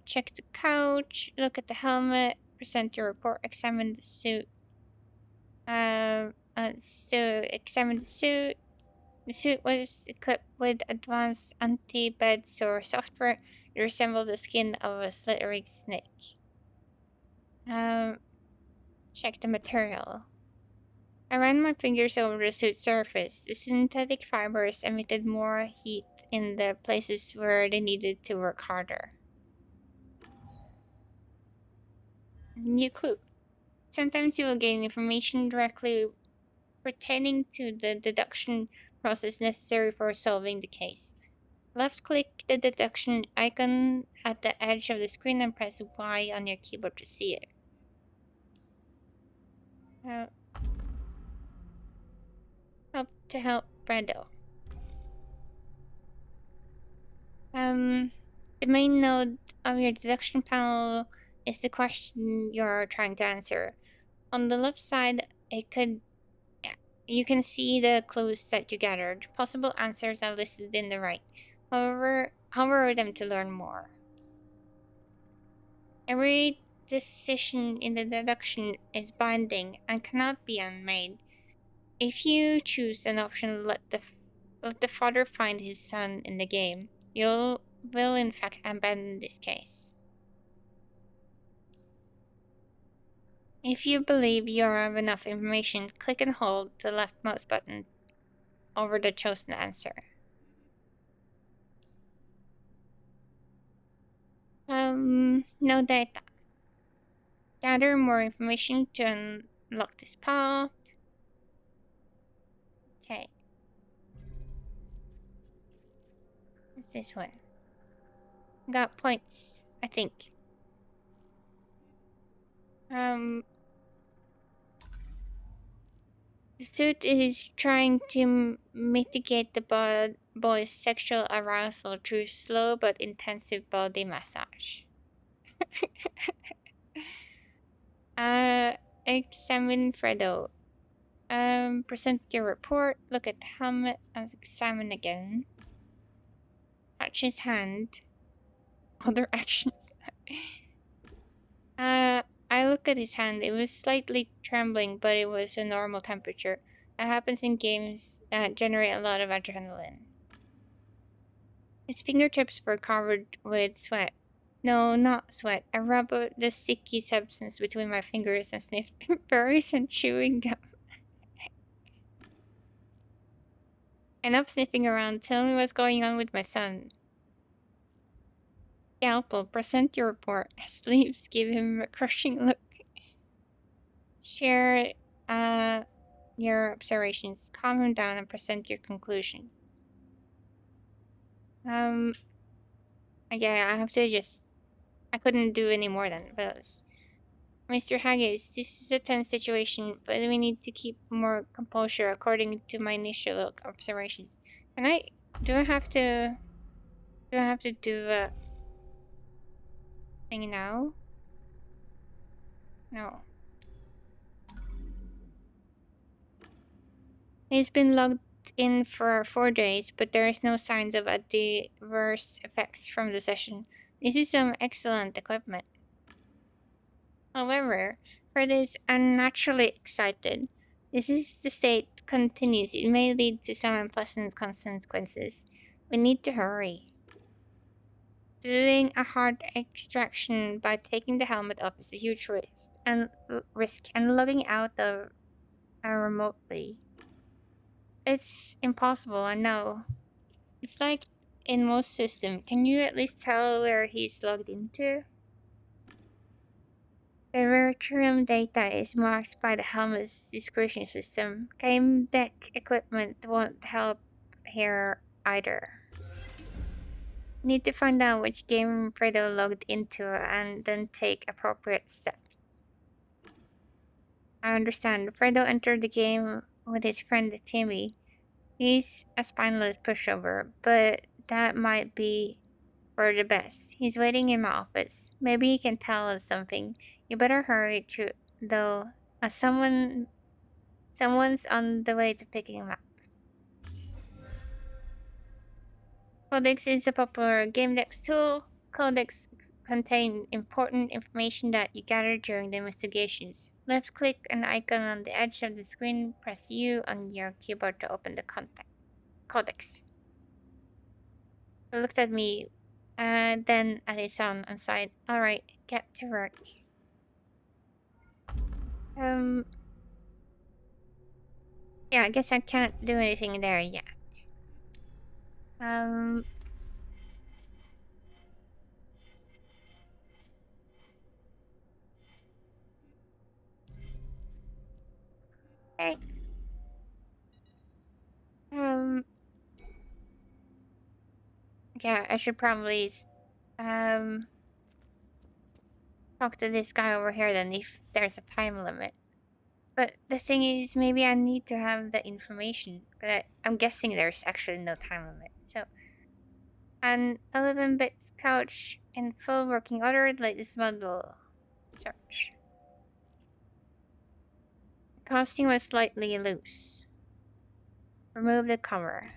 Check the couch. Look at the helmet. Present your report. Examine the suit. Examine the suit. The suit was equipped with advanced anti-bed sore software. It resembled the skin of a slithering snake. Check the material. I ran my fingers over the suit's surface. The synthetic fibers emitted more heat in the places where they needed to work harder. New clue. Sometimes you will gain information directly pertaining to the deduction process necessary for solving the case. Left-click the deduction icon at the edge of the screen and press Y on your keyboard to see it. Help Fredo. The main node of your deduction panel is the question you're trying to answer. On the left side, you can see the clues that you gathered. Possible answers are listed in the right. However, hover them to learn more. Every decision in the deduction is binding and cannot be unmade. If you choose an option, let the father find his son in the game, you will in fact abandon this case. If you believe you have enough information, click and hold the left mouse button over the chosen answer. No data. Gather more information to unlock this path. Okay. What's this one? Got points, I think. The suit is trying to mitigate the boy's sexual arousal through slow but intensive body massage. Examine Fredo. Present your report. Look at the helmet and examine again. Touch his hand. Other actions. I look at his hand. It was slightly trembling, but it was a normal temperature. That happens in games that generate a lot of adrenaline. His fingertips were covered with sweat. No, not sweat. I rubbed the sticky substance between my fingers and sniffed berries and chewing gum. Enough sniffing around. Tell me what's going on with my son. Scalpel, present your report. Sleeves give him a crushing look. Share your observations. Calm him down and present your conclusions. Yeah, I have to just... I couldn't do any more than this. Mr. Haggis, this is a tense situation, but we need to keep more composure according to my initial observations. Can I... Do I have to do a thing now? No. He's been logged in for 4 days, but there is no signs of adverse effects from the session. This is some excellent equipment. However, Fred is unnaturally excited. This is the state continues. It may lead to some unpleasant consequences. We need to hurry. Doing a hard extraction by taking the helmet off is a huge risk, and logging out of remotely. It's impossible, I know. It's like in most systems. Can you at least tell where he's logged into? The virtual data is marked by the helmet's discretion system. Gamedec equipment won't help here either. Need to find out which game Fredo logged into and then take appropriate steps. I understand. Fredo entered the game with his friend Timmy. He's a spineless pushover, but that might be for the best. He's waiting in my office. Maybe he can tell us something. You better hurry to, though. Someone's on the way to picking him up. Codex is a popular Gamedec tool. Codex contain important information that you gather during the investigations. Left-click an icon on the edge of the screen. Press U on your keyboard to open the codex. He looked at me, then at his son and sighed. Alright, get to work. Yeah, I guess I can't do anything there yet. Okay. Yeah, I should probably, talk to this guy over here then if there's a time limit. But the thing is, maybe I need to have the information. But I'm guessing there's actually no time limit. So, an 11-bit couch in full working order, latest model. Search. The casting was slightly loose. Remove the cover.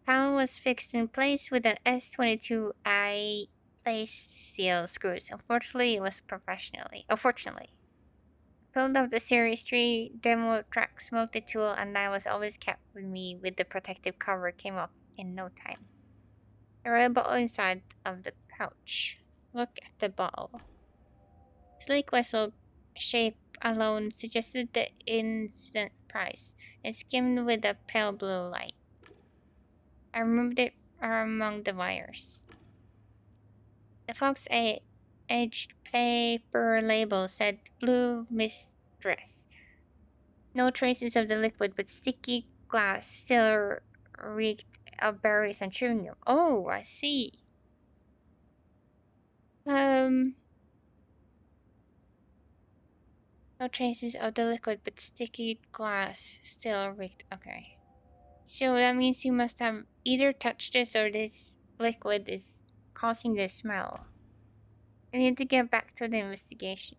Panel was fixed in place with an S22I placed steel screws. Unfortunately, it was Unfortunately. Pulled up the Series 3 demo tracks multi-tool and I was always kept with me with the protective cover came off in no time. The red bottle inside of the couch. Look at the bottle. Sleek vessel shape alone suggested the instant price. It skimmed with a pale blue light. I removed it among the wires. The Fox edged paper label said Blue Mistress. No traces of the liquid, but sticky glass still reeked of berries and chewing gum. Oh, I see. No traces of the liquid, but sticky glass still reeked. Okay. So that means you must have either touched this or this liquid is causing the smell. I need to get back to the investigation.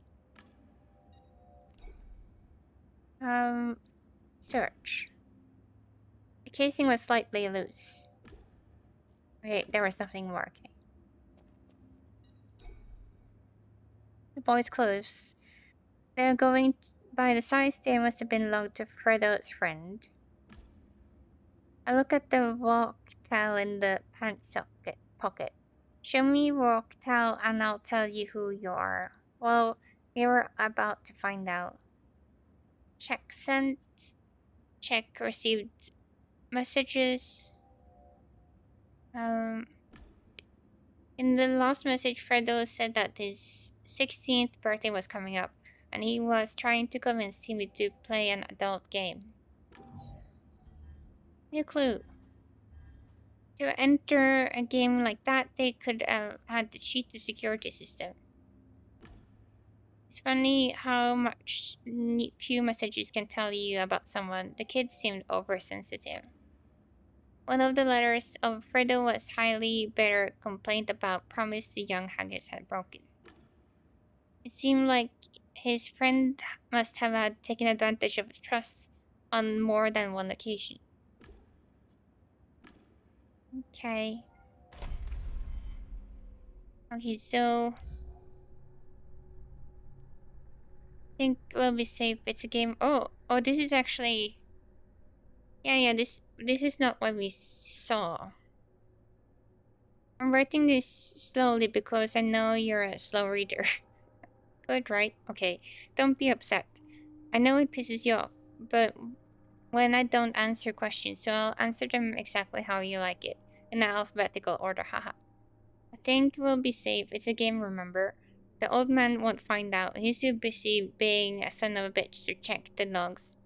Search. The casing was slightly loose. Okay, there was nothing more. Okay. The boys' clothes. They're going by the size they must have been loaned to Fredo's friend. I look at the walk towel in the pants pocket. Show me walk towel and I'll tell you who you are. Well, we were about to find out. Check sent. Check received messages. In the last message, Fredo said that his 16th birthday was coming up, and he was trying to convince Timmy to play an adult game. New clue. To enter a game like that, they could have had to cheat the security system. It's funny how much few messages can tell you about someone. The kid seemed oversensitive. One of the letters of Fredo was highly bitter complaint about promise the young Haggis had broken. It seemed like his friend must have had taken advantage of his trust on more than one occasion. Okay. Okay, so I think we'll be safe. It's a game. Oh, this is actually. Yeah. This is not what we saw. I'm writing this slowly because I know you're a slow reader. Good, right? Okay. Don't be upset. I know it pisses you off, but when I don't answer questions, so I'll answer them exactly how you like it, in alphabetical order, haha. I think we'll be safe. It's a game, remember? The old man won't find out. He's too busy being a son of a bitch to check the logs.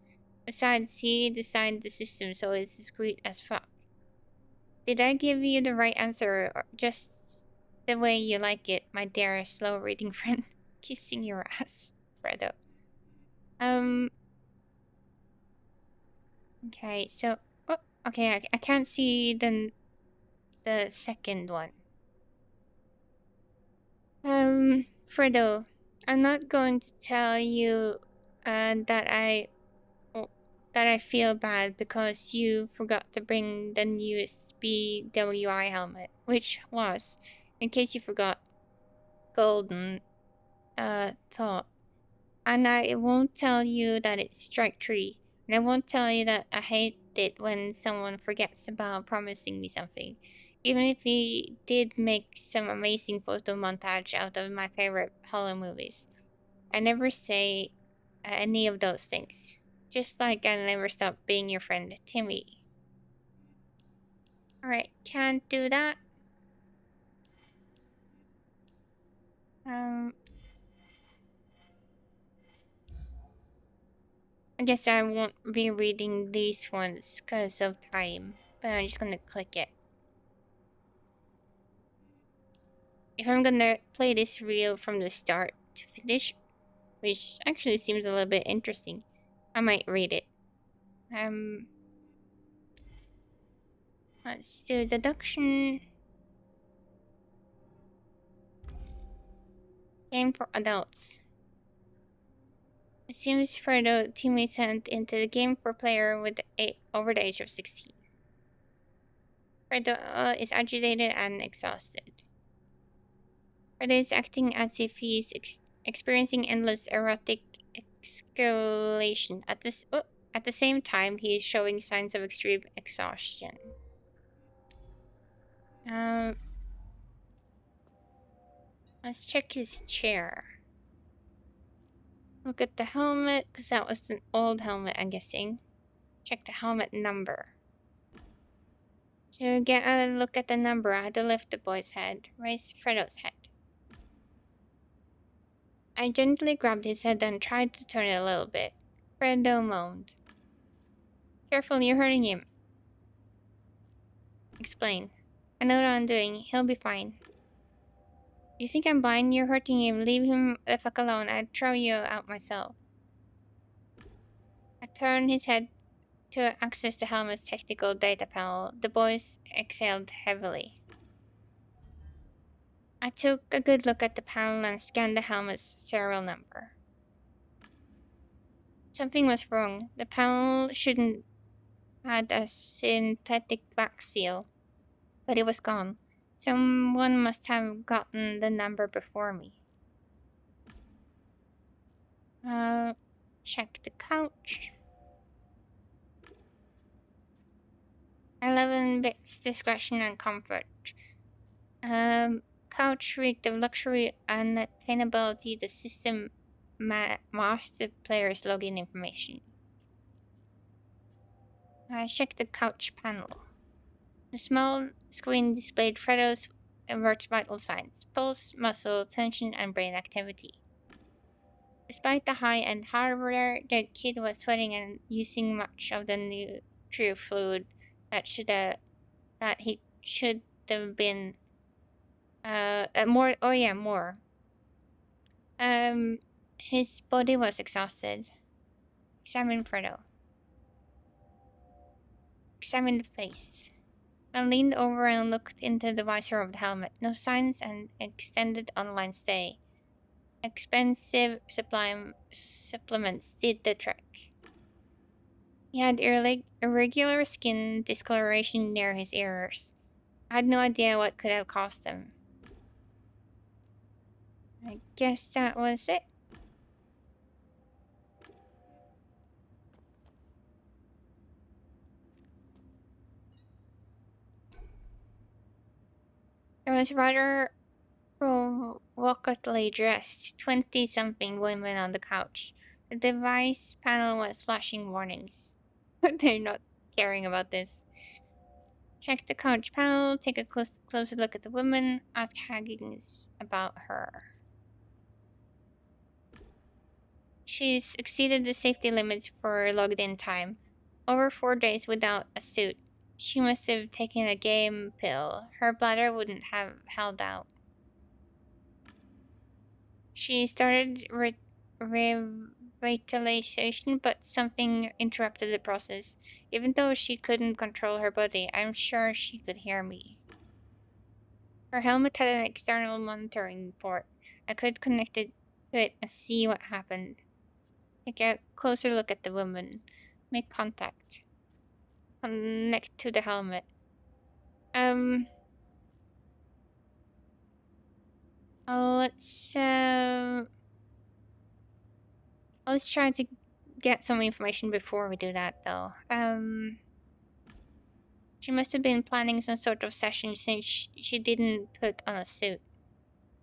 Besides, he designed the system so it's discreet as fuck. Did I give you the right answer, or just the way you like it, my dear slow-reading friend? Kissing your ass, Fredo. Okay, so... Oh, okay, I can't see the second one. Fredo, I'm not going to tell you that I feel bad because you forgot to bring the newest BWI helmet, which was, in case you forgot, golden thought. And I won't tell you that it's strike 3. And I won't tell you that I hate it when someone forgets about promising me something. Even if he did make some amazing photo montage out of my favorite horror movies. I never say any of those things. Just like I never stop being your friend, Timmy. Alright, can't do that. I guess I won't be reading these ones because of time, but I'm just gonna click it. If I'm gonna play this reel from the start to finish, which actually seems a little bit interesting, I might read it. Let's do deduction. Game for adults. It seems Fredo teammate sent into the game for player with over the age of 16. Fredo is agitated and exhausted. Fredo is acting as if he's experiencing endless erotic escalation. At the same time, he is showing signs of extreme exhaustion. Let's check his chair. Look at the helmet, because that was an old helmet, I'm guessing. Check the helmet number. To get a look at the number, I had to lift the boy's head, raise Fredo's head. I gently grabbed his head and tried to turn it a little bit. Fredo moaned. Careful, you're hurting him. Explain. I know what I'm doing. He'll be fine. You think I'm blind? You're hurting him. Leave him the fuck alone. I'd throw you out myself. I turned his head to access the helmet's technical data panel. The boys exhaled heavily. I took a good look at the panel and scanned the helmet's serial number. Something was wrong. The panel shouldn't had a synthetic back seal, but it was gone. Someone must have gotten the number before me. Check the couch. 11 bits discretion and comfort. Couch reeked of luxury and attainability. The system masked the player's login information. I checked the couch panel. The small screen displayed Fredo's alert vital signs: pulse, muscle, tension, and brain activity. Despite the high-end hardware, the kid was sweating and using much of the nutrient fluid that he should have been more. Oh yeah, more. His body was exhausted. Examine Fredo. Examine the face. I leaned over and looked into the visor of the helmet. No signs and extended online stay. Expensive supplements did the trick. He had irregular skin discoloration near his ears. I had no idea what could have caused them. I guess that was it. There was rather provocatively dressed 20-something women on the couch. The device panel was flashing warnings. They're not caring about this. Check the couch panel, take a closer look at the woman, ask Haggins about her. She's exceeded the safety limits for logged in time. Over 4 days without a suit. She must have taken a game pill. Her bladder wouldn't have held out. She started revitalization, but something interrupted the process. Even though she couldn't control her body, I'm sure she could hear me. Her helmet had an external monitoring port. I could connect it to it and see what happened. Take a closer look at the woman. Make contact. Connect to the helmet. Let's try to get some information before we do that, though. She must have been planning some sort of session since she didn't put on a suit.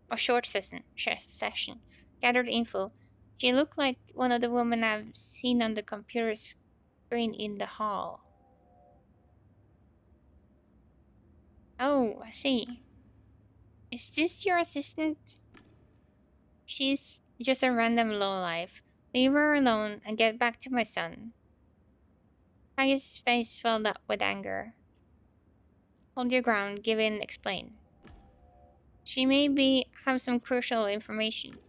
A short session. Gathered info. She looked like one of the women I've seen on the computer screen in the hall. Oh, I see. Is this your assistant? She's just a random lowlife. Leave her alone and get back to my son. Haggis' face swelled up with anger. Hold your ground, give in, explain. She may have some crucial information.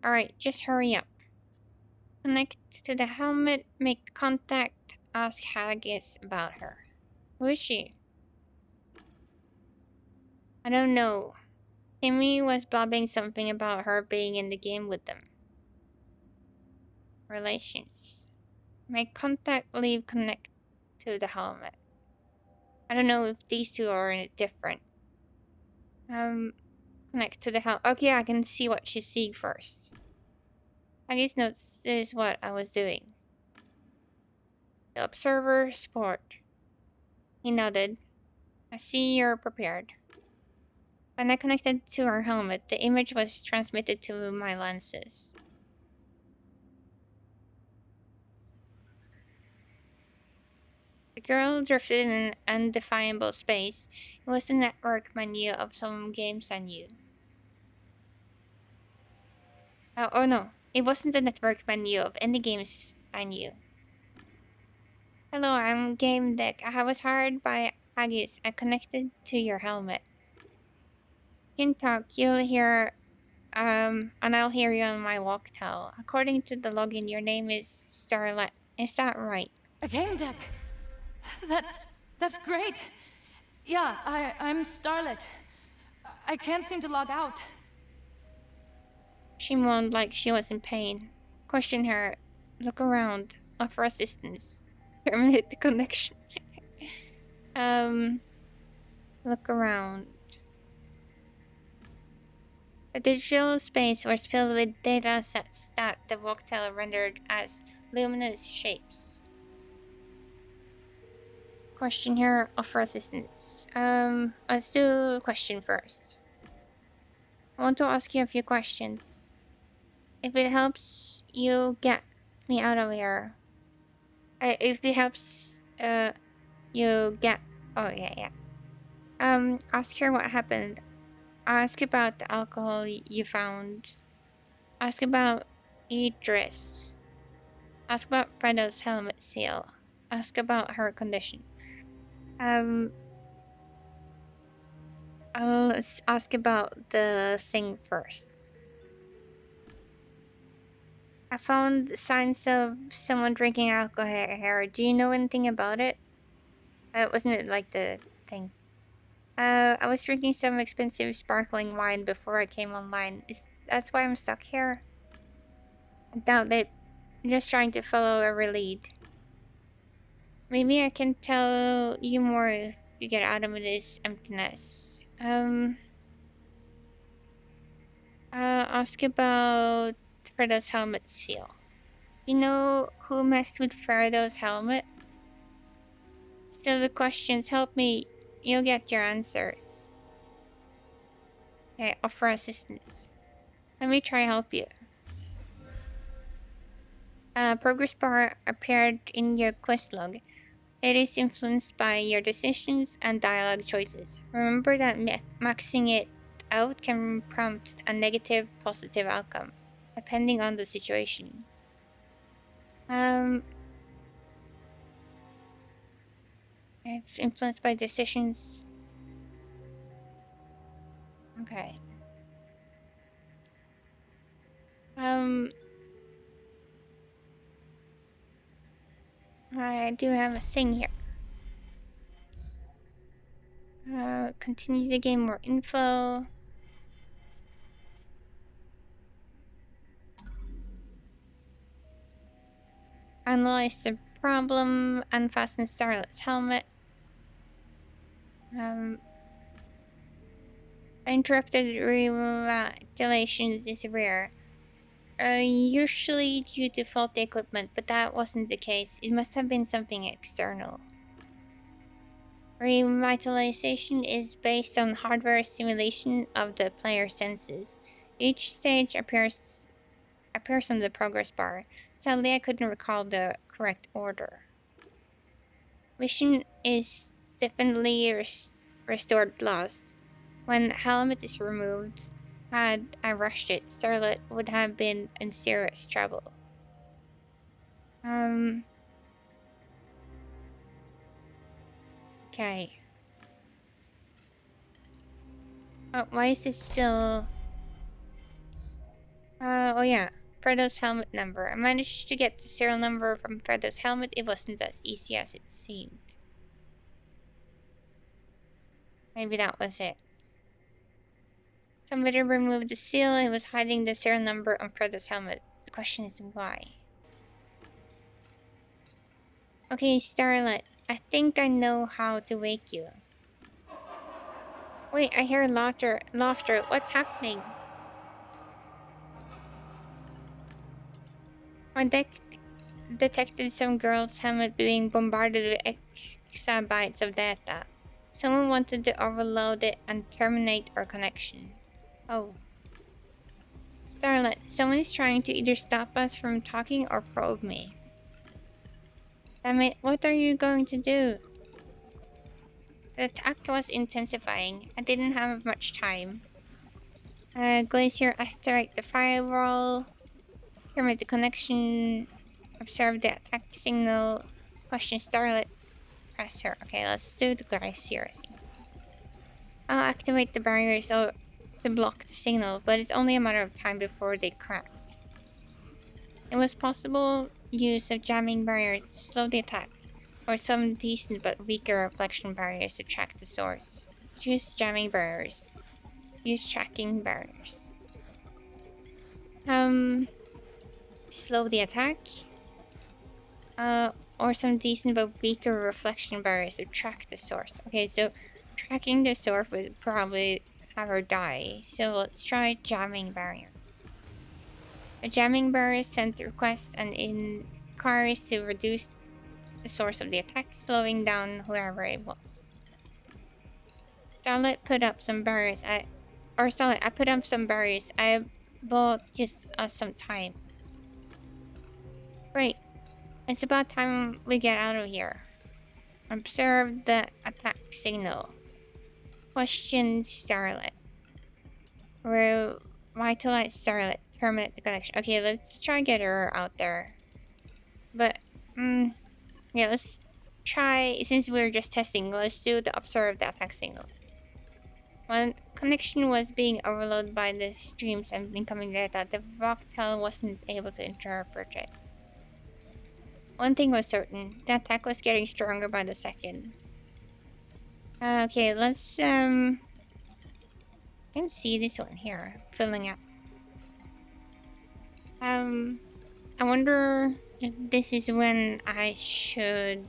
Alright, just hurry up. Connect to the helmet, make contact, ask Haggis about her. Who is she? I don't know. Timmy was blabbing something about her being in the game with them. Relations. Make contact, leave, connect to the helmet. I don't know if these two are different. Connect to the helmet. Okay, I can see what she's seeing first. Haggis notices what I was doing. The observer sport. He nodded. I see you're prepared. When I connected to her helmet, the image was transmitted to my lenses. The girl drifted in an undefinable space. It was the network menu of some games I knew. Oh no, it wasn't the network menu of any games I knew. Hello, I'm Gamedec. I was hired by Haggis. I connected to your helmet. can talk, you'll hear, and I'll hear you on my walk-tel. According to the login, your name is Starlet. Is that right? A game deck. That's great. Yeah, I'm Starlet. I can't seem to log out. She moaned like she was in pain. Question her. Look around. Offer assistance. Terminate the connection. Look around. The digital space was filled with data sets that the walk-tel rendered as luminous shapes. Question here, offer assistance. Let's do question first. I want to ask you a few questions. If it helps you get me out of here. If it helps, you get... Oh, yeah. Ask her what happened. Ask about the alcohol you found. Ask about Idris. Ask about Fredo's helmet seal. Ask about her condition. Let's ask about the thing first. I found signs of someone drinking alcohol here. Do you know anything about it? Wasn't it like the thing? I was drinking some expensive sparkling wine before I came online. That's why I'm stuck here? I doubt it. I'm just trying to follow a lead. Maybe I can tell you more if you get out of this emptiness. Ask about Fredo's helmet seal. You know who messed with Fredo's helmet? Still the questions, help me. You'll get your answers. Okay, offer assistance. Let me try help you. Progress bar appeared in your quest log. It is influenced by your decisions and dialogue choices. Remember that maxing it out can prompt a negative, positive outcome, depending on the situation. It's influenced by decisions. Okay. I do have a thing here. Continue to gain more info. Analyze the problem. Unfasten Starlet's helmet. Interrupted revitalizations is rare. Usually due to faulty equipment, but that wasn't the case. It must have been something external. Revitalization is based on hardware simulation of the player's senses. Each stage appears on the progress bar. Sadly, I couldn't recall the correct order. Vision is definitely restored lost. When helmet is removed, had I rushed it, Starlet would have been in serious trouble. Okay. Oh, why is this still... oh yeah. Fredo's helmet number. I managed to get the serial number from Fredo's helmet. It wasn't as easy as it seemed. Maybe that was it. Somebody removed the seal. It was hiding the serial number on Fredo's helmet. The question is why? Okay, Starlet. I think I know how to wake you. Wait, I hear laughter. What's happening? I detected some girl's helmet being bombarded with exabytes of data. Someone wanted to overload it and terminate our connection. Oh. Starlet, someone is trying to either stop us from talking or probe me. Damn it, what are you going to do? The attack was intensifying. I didn't have much time. Glacier, activate the firewall. Terminate the connection. Observe the attack signal. Question Starlet. Press her. Okay, let's do the Glacier thing. I'll activate the barrier so to block the signal, but it's only a matter of time before they crack. It was possible use of jamming barriers to slow the attack, or some decent but weaker reflection barriers to track the source. Choose jamming barriers. Use tracking barriers. Slow the attack. Or some decent but weaker reflection barriers to track the source. Okay, so tracking the source would probably have her die. So let's try jamming barriers. A jamming barrier sent requests and inquiries to reduce the source of the attack, slowing down whoever it was. Starlet put up some barriers. I put up some barriers. I bought just us some time. Great. It's about time we get out of here. Observe the attack signal. Question Starlet. Revitalize Starlet. Terminate the connection. Okay, let's try get her out there. But, yeah, let's try, since we're just testing, let's do the observe the attack signal. When connection was being overloaded by the streams and incoming data, the Voxtel wasn't able to interpret it. One thing was certain, the attack was getting stronger by the second. Okay, let's, I can see this one here, filling up. I wonder if this is when I should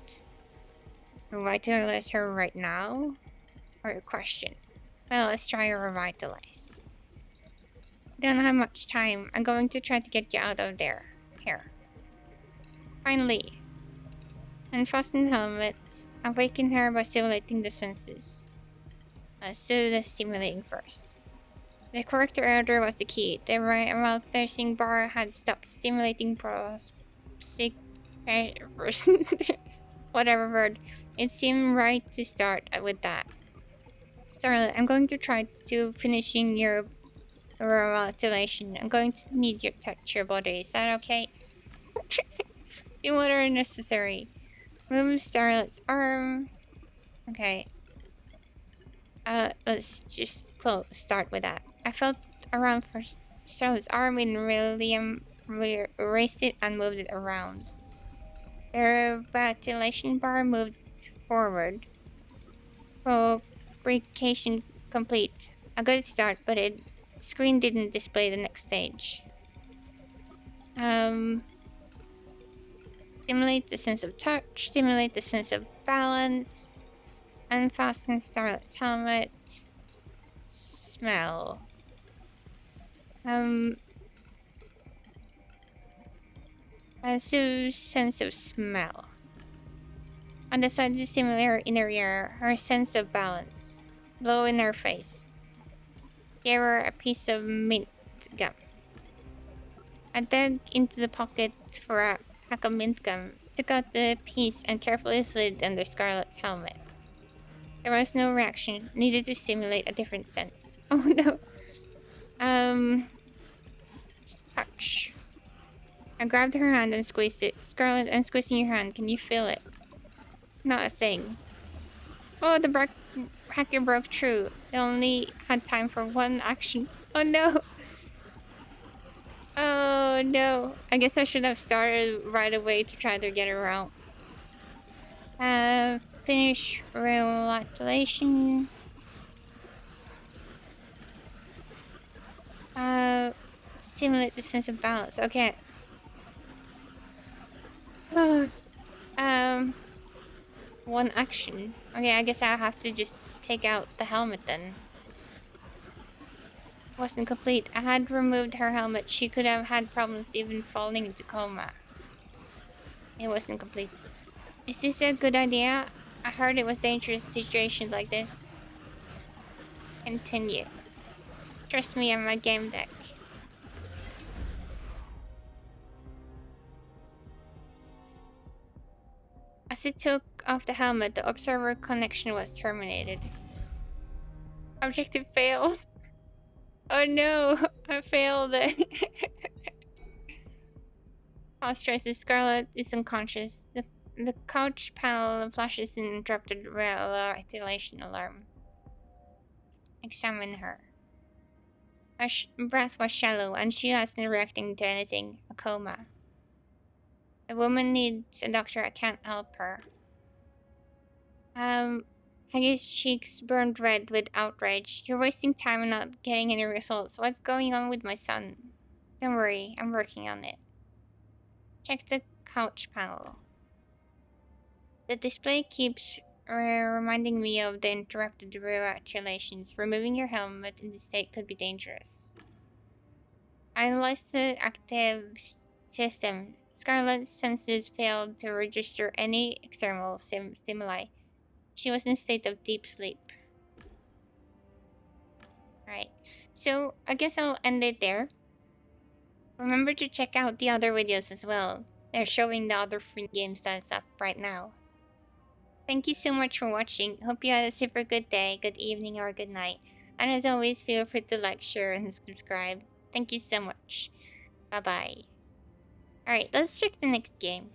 revitalize her right now? Or a question? Well, let's try revitalize. Don't have much time. I'm going to try to get you out of there. Here. Finally. Unfasten helmets. Awaken her by stimulating the senses. Let's do the stimulating first. The correct order was the key. The revitalizing bar had stopped stimulating whatever word. It seemed right to start with that. Starlet, I'm going to try to finishing your revitalization. I'm going to need you to touch your body. Is that okay? Do whatever necessary. Move Starlet's arm. Okay. Let's just start with that. I felt around for Starlet's arm and raised it and moved it around. The revitalization bar moved forward. Fabrication complete. A good start, but the screen didn't display the next stage. Stimulate the sense of touch. Stimulate the sense of balance. Unfasten Starlet's helmet. Smell. Let's do sense of smell. On the side to stimulate her inner ear, her sense of balance. Blow in her face. Gave her a piece of mint gum. I dug into the pocket for a pack of mint gum, took out the piece and carefully slid under Scarlet's helmet. There was no reaction, needed to stimulate a different sense. Oh no. Touch. I grabbed her hand and squeezed it. Scarlet, I'm squeezing your hand. Can you feel it? Not a thing. Oh, the hacker broke through. They only had time for one action. Oh no. Oh no. I guess I should have started right away to try to get her out. Finish revitalization. Stimulate the sense of balance. Okay. One action. Okay, I guess I'll have to just take out the helmet then. Wasn't complete. I had removed her helmet. She could have had problems even falling into coma. It wasn't complete. Is this a good idea? I heard it was dangerous situations like this. Continue. Trust me, I'm a Gamedec. As it took off the helmet, the observer connection was terminated. Objective failed. Oh no, I failed it. All stresses, Scarlet is unconscious. The couch panel flashes an interrupted revitalization alarm. Examine her. Her breath was shallow, and she wasn't reacting to anything. A coma. The woman needs a doctor. I can't help her. Haggis' cheeks burned red with outrage. You're wasting time and not getting any results. What's going on with my son? Don't worry, I'm working on it. Check the couch panel. The display keeps reminding me of the interrupted reactivations. Removing your helmet in this state could be dangerous. Analyze the active system. Scarlett's senses failed to register any external stimuli. She was in a state of deep sleep. Right. So, I guess I'll end it there. Remember to check out the other videos as well. They're showing the other free games that's up right now. Thank you so much for watching. Hope you had a super good day, good evening, or good night. And as always, feel free to like, share, and subscribe. Thank you so much. Bye-bye. Alright, let's check the next game.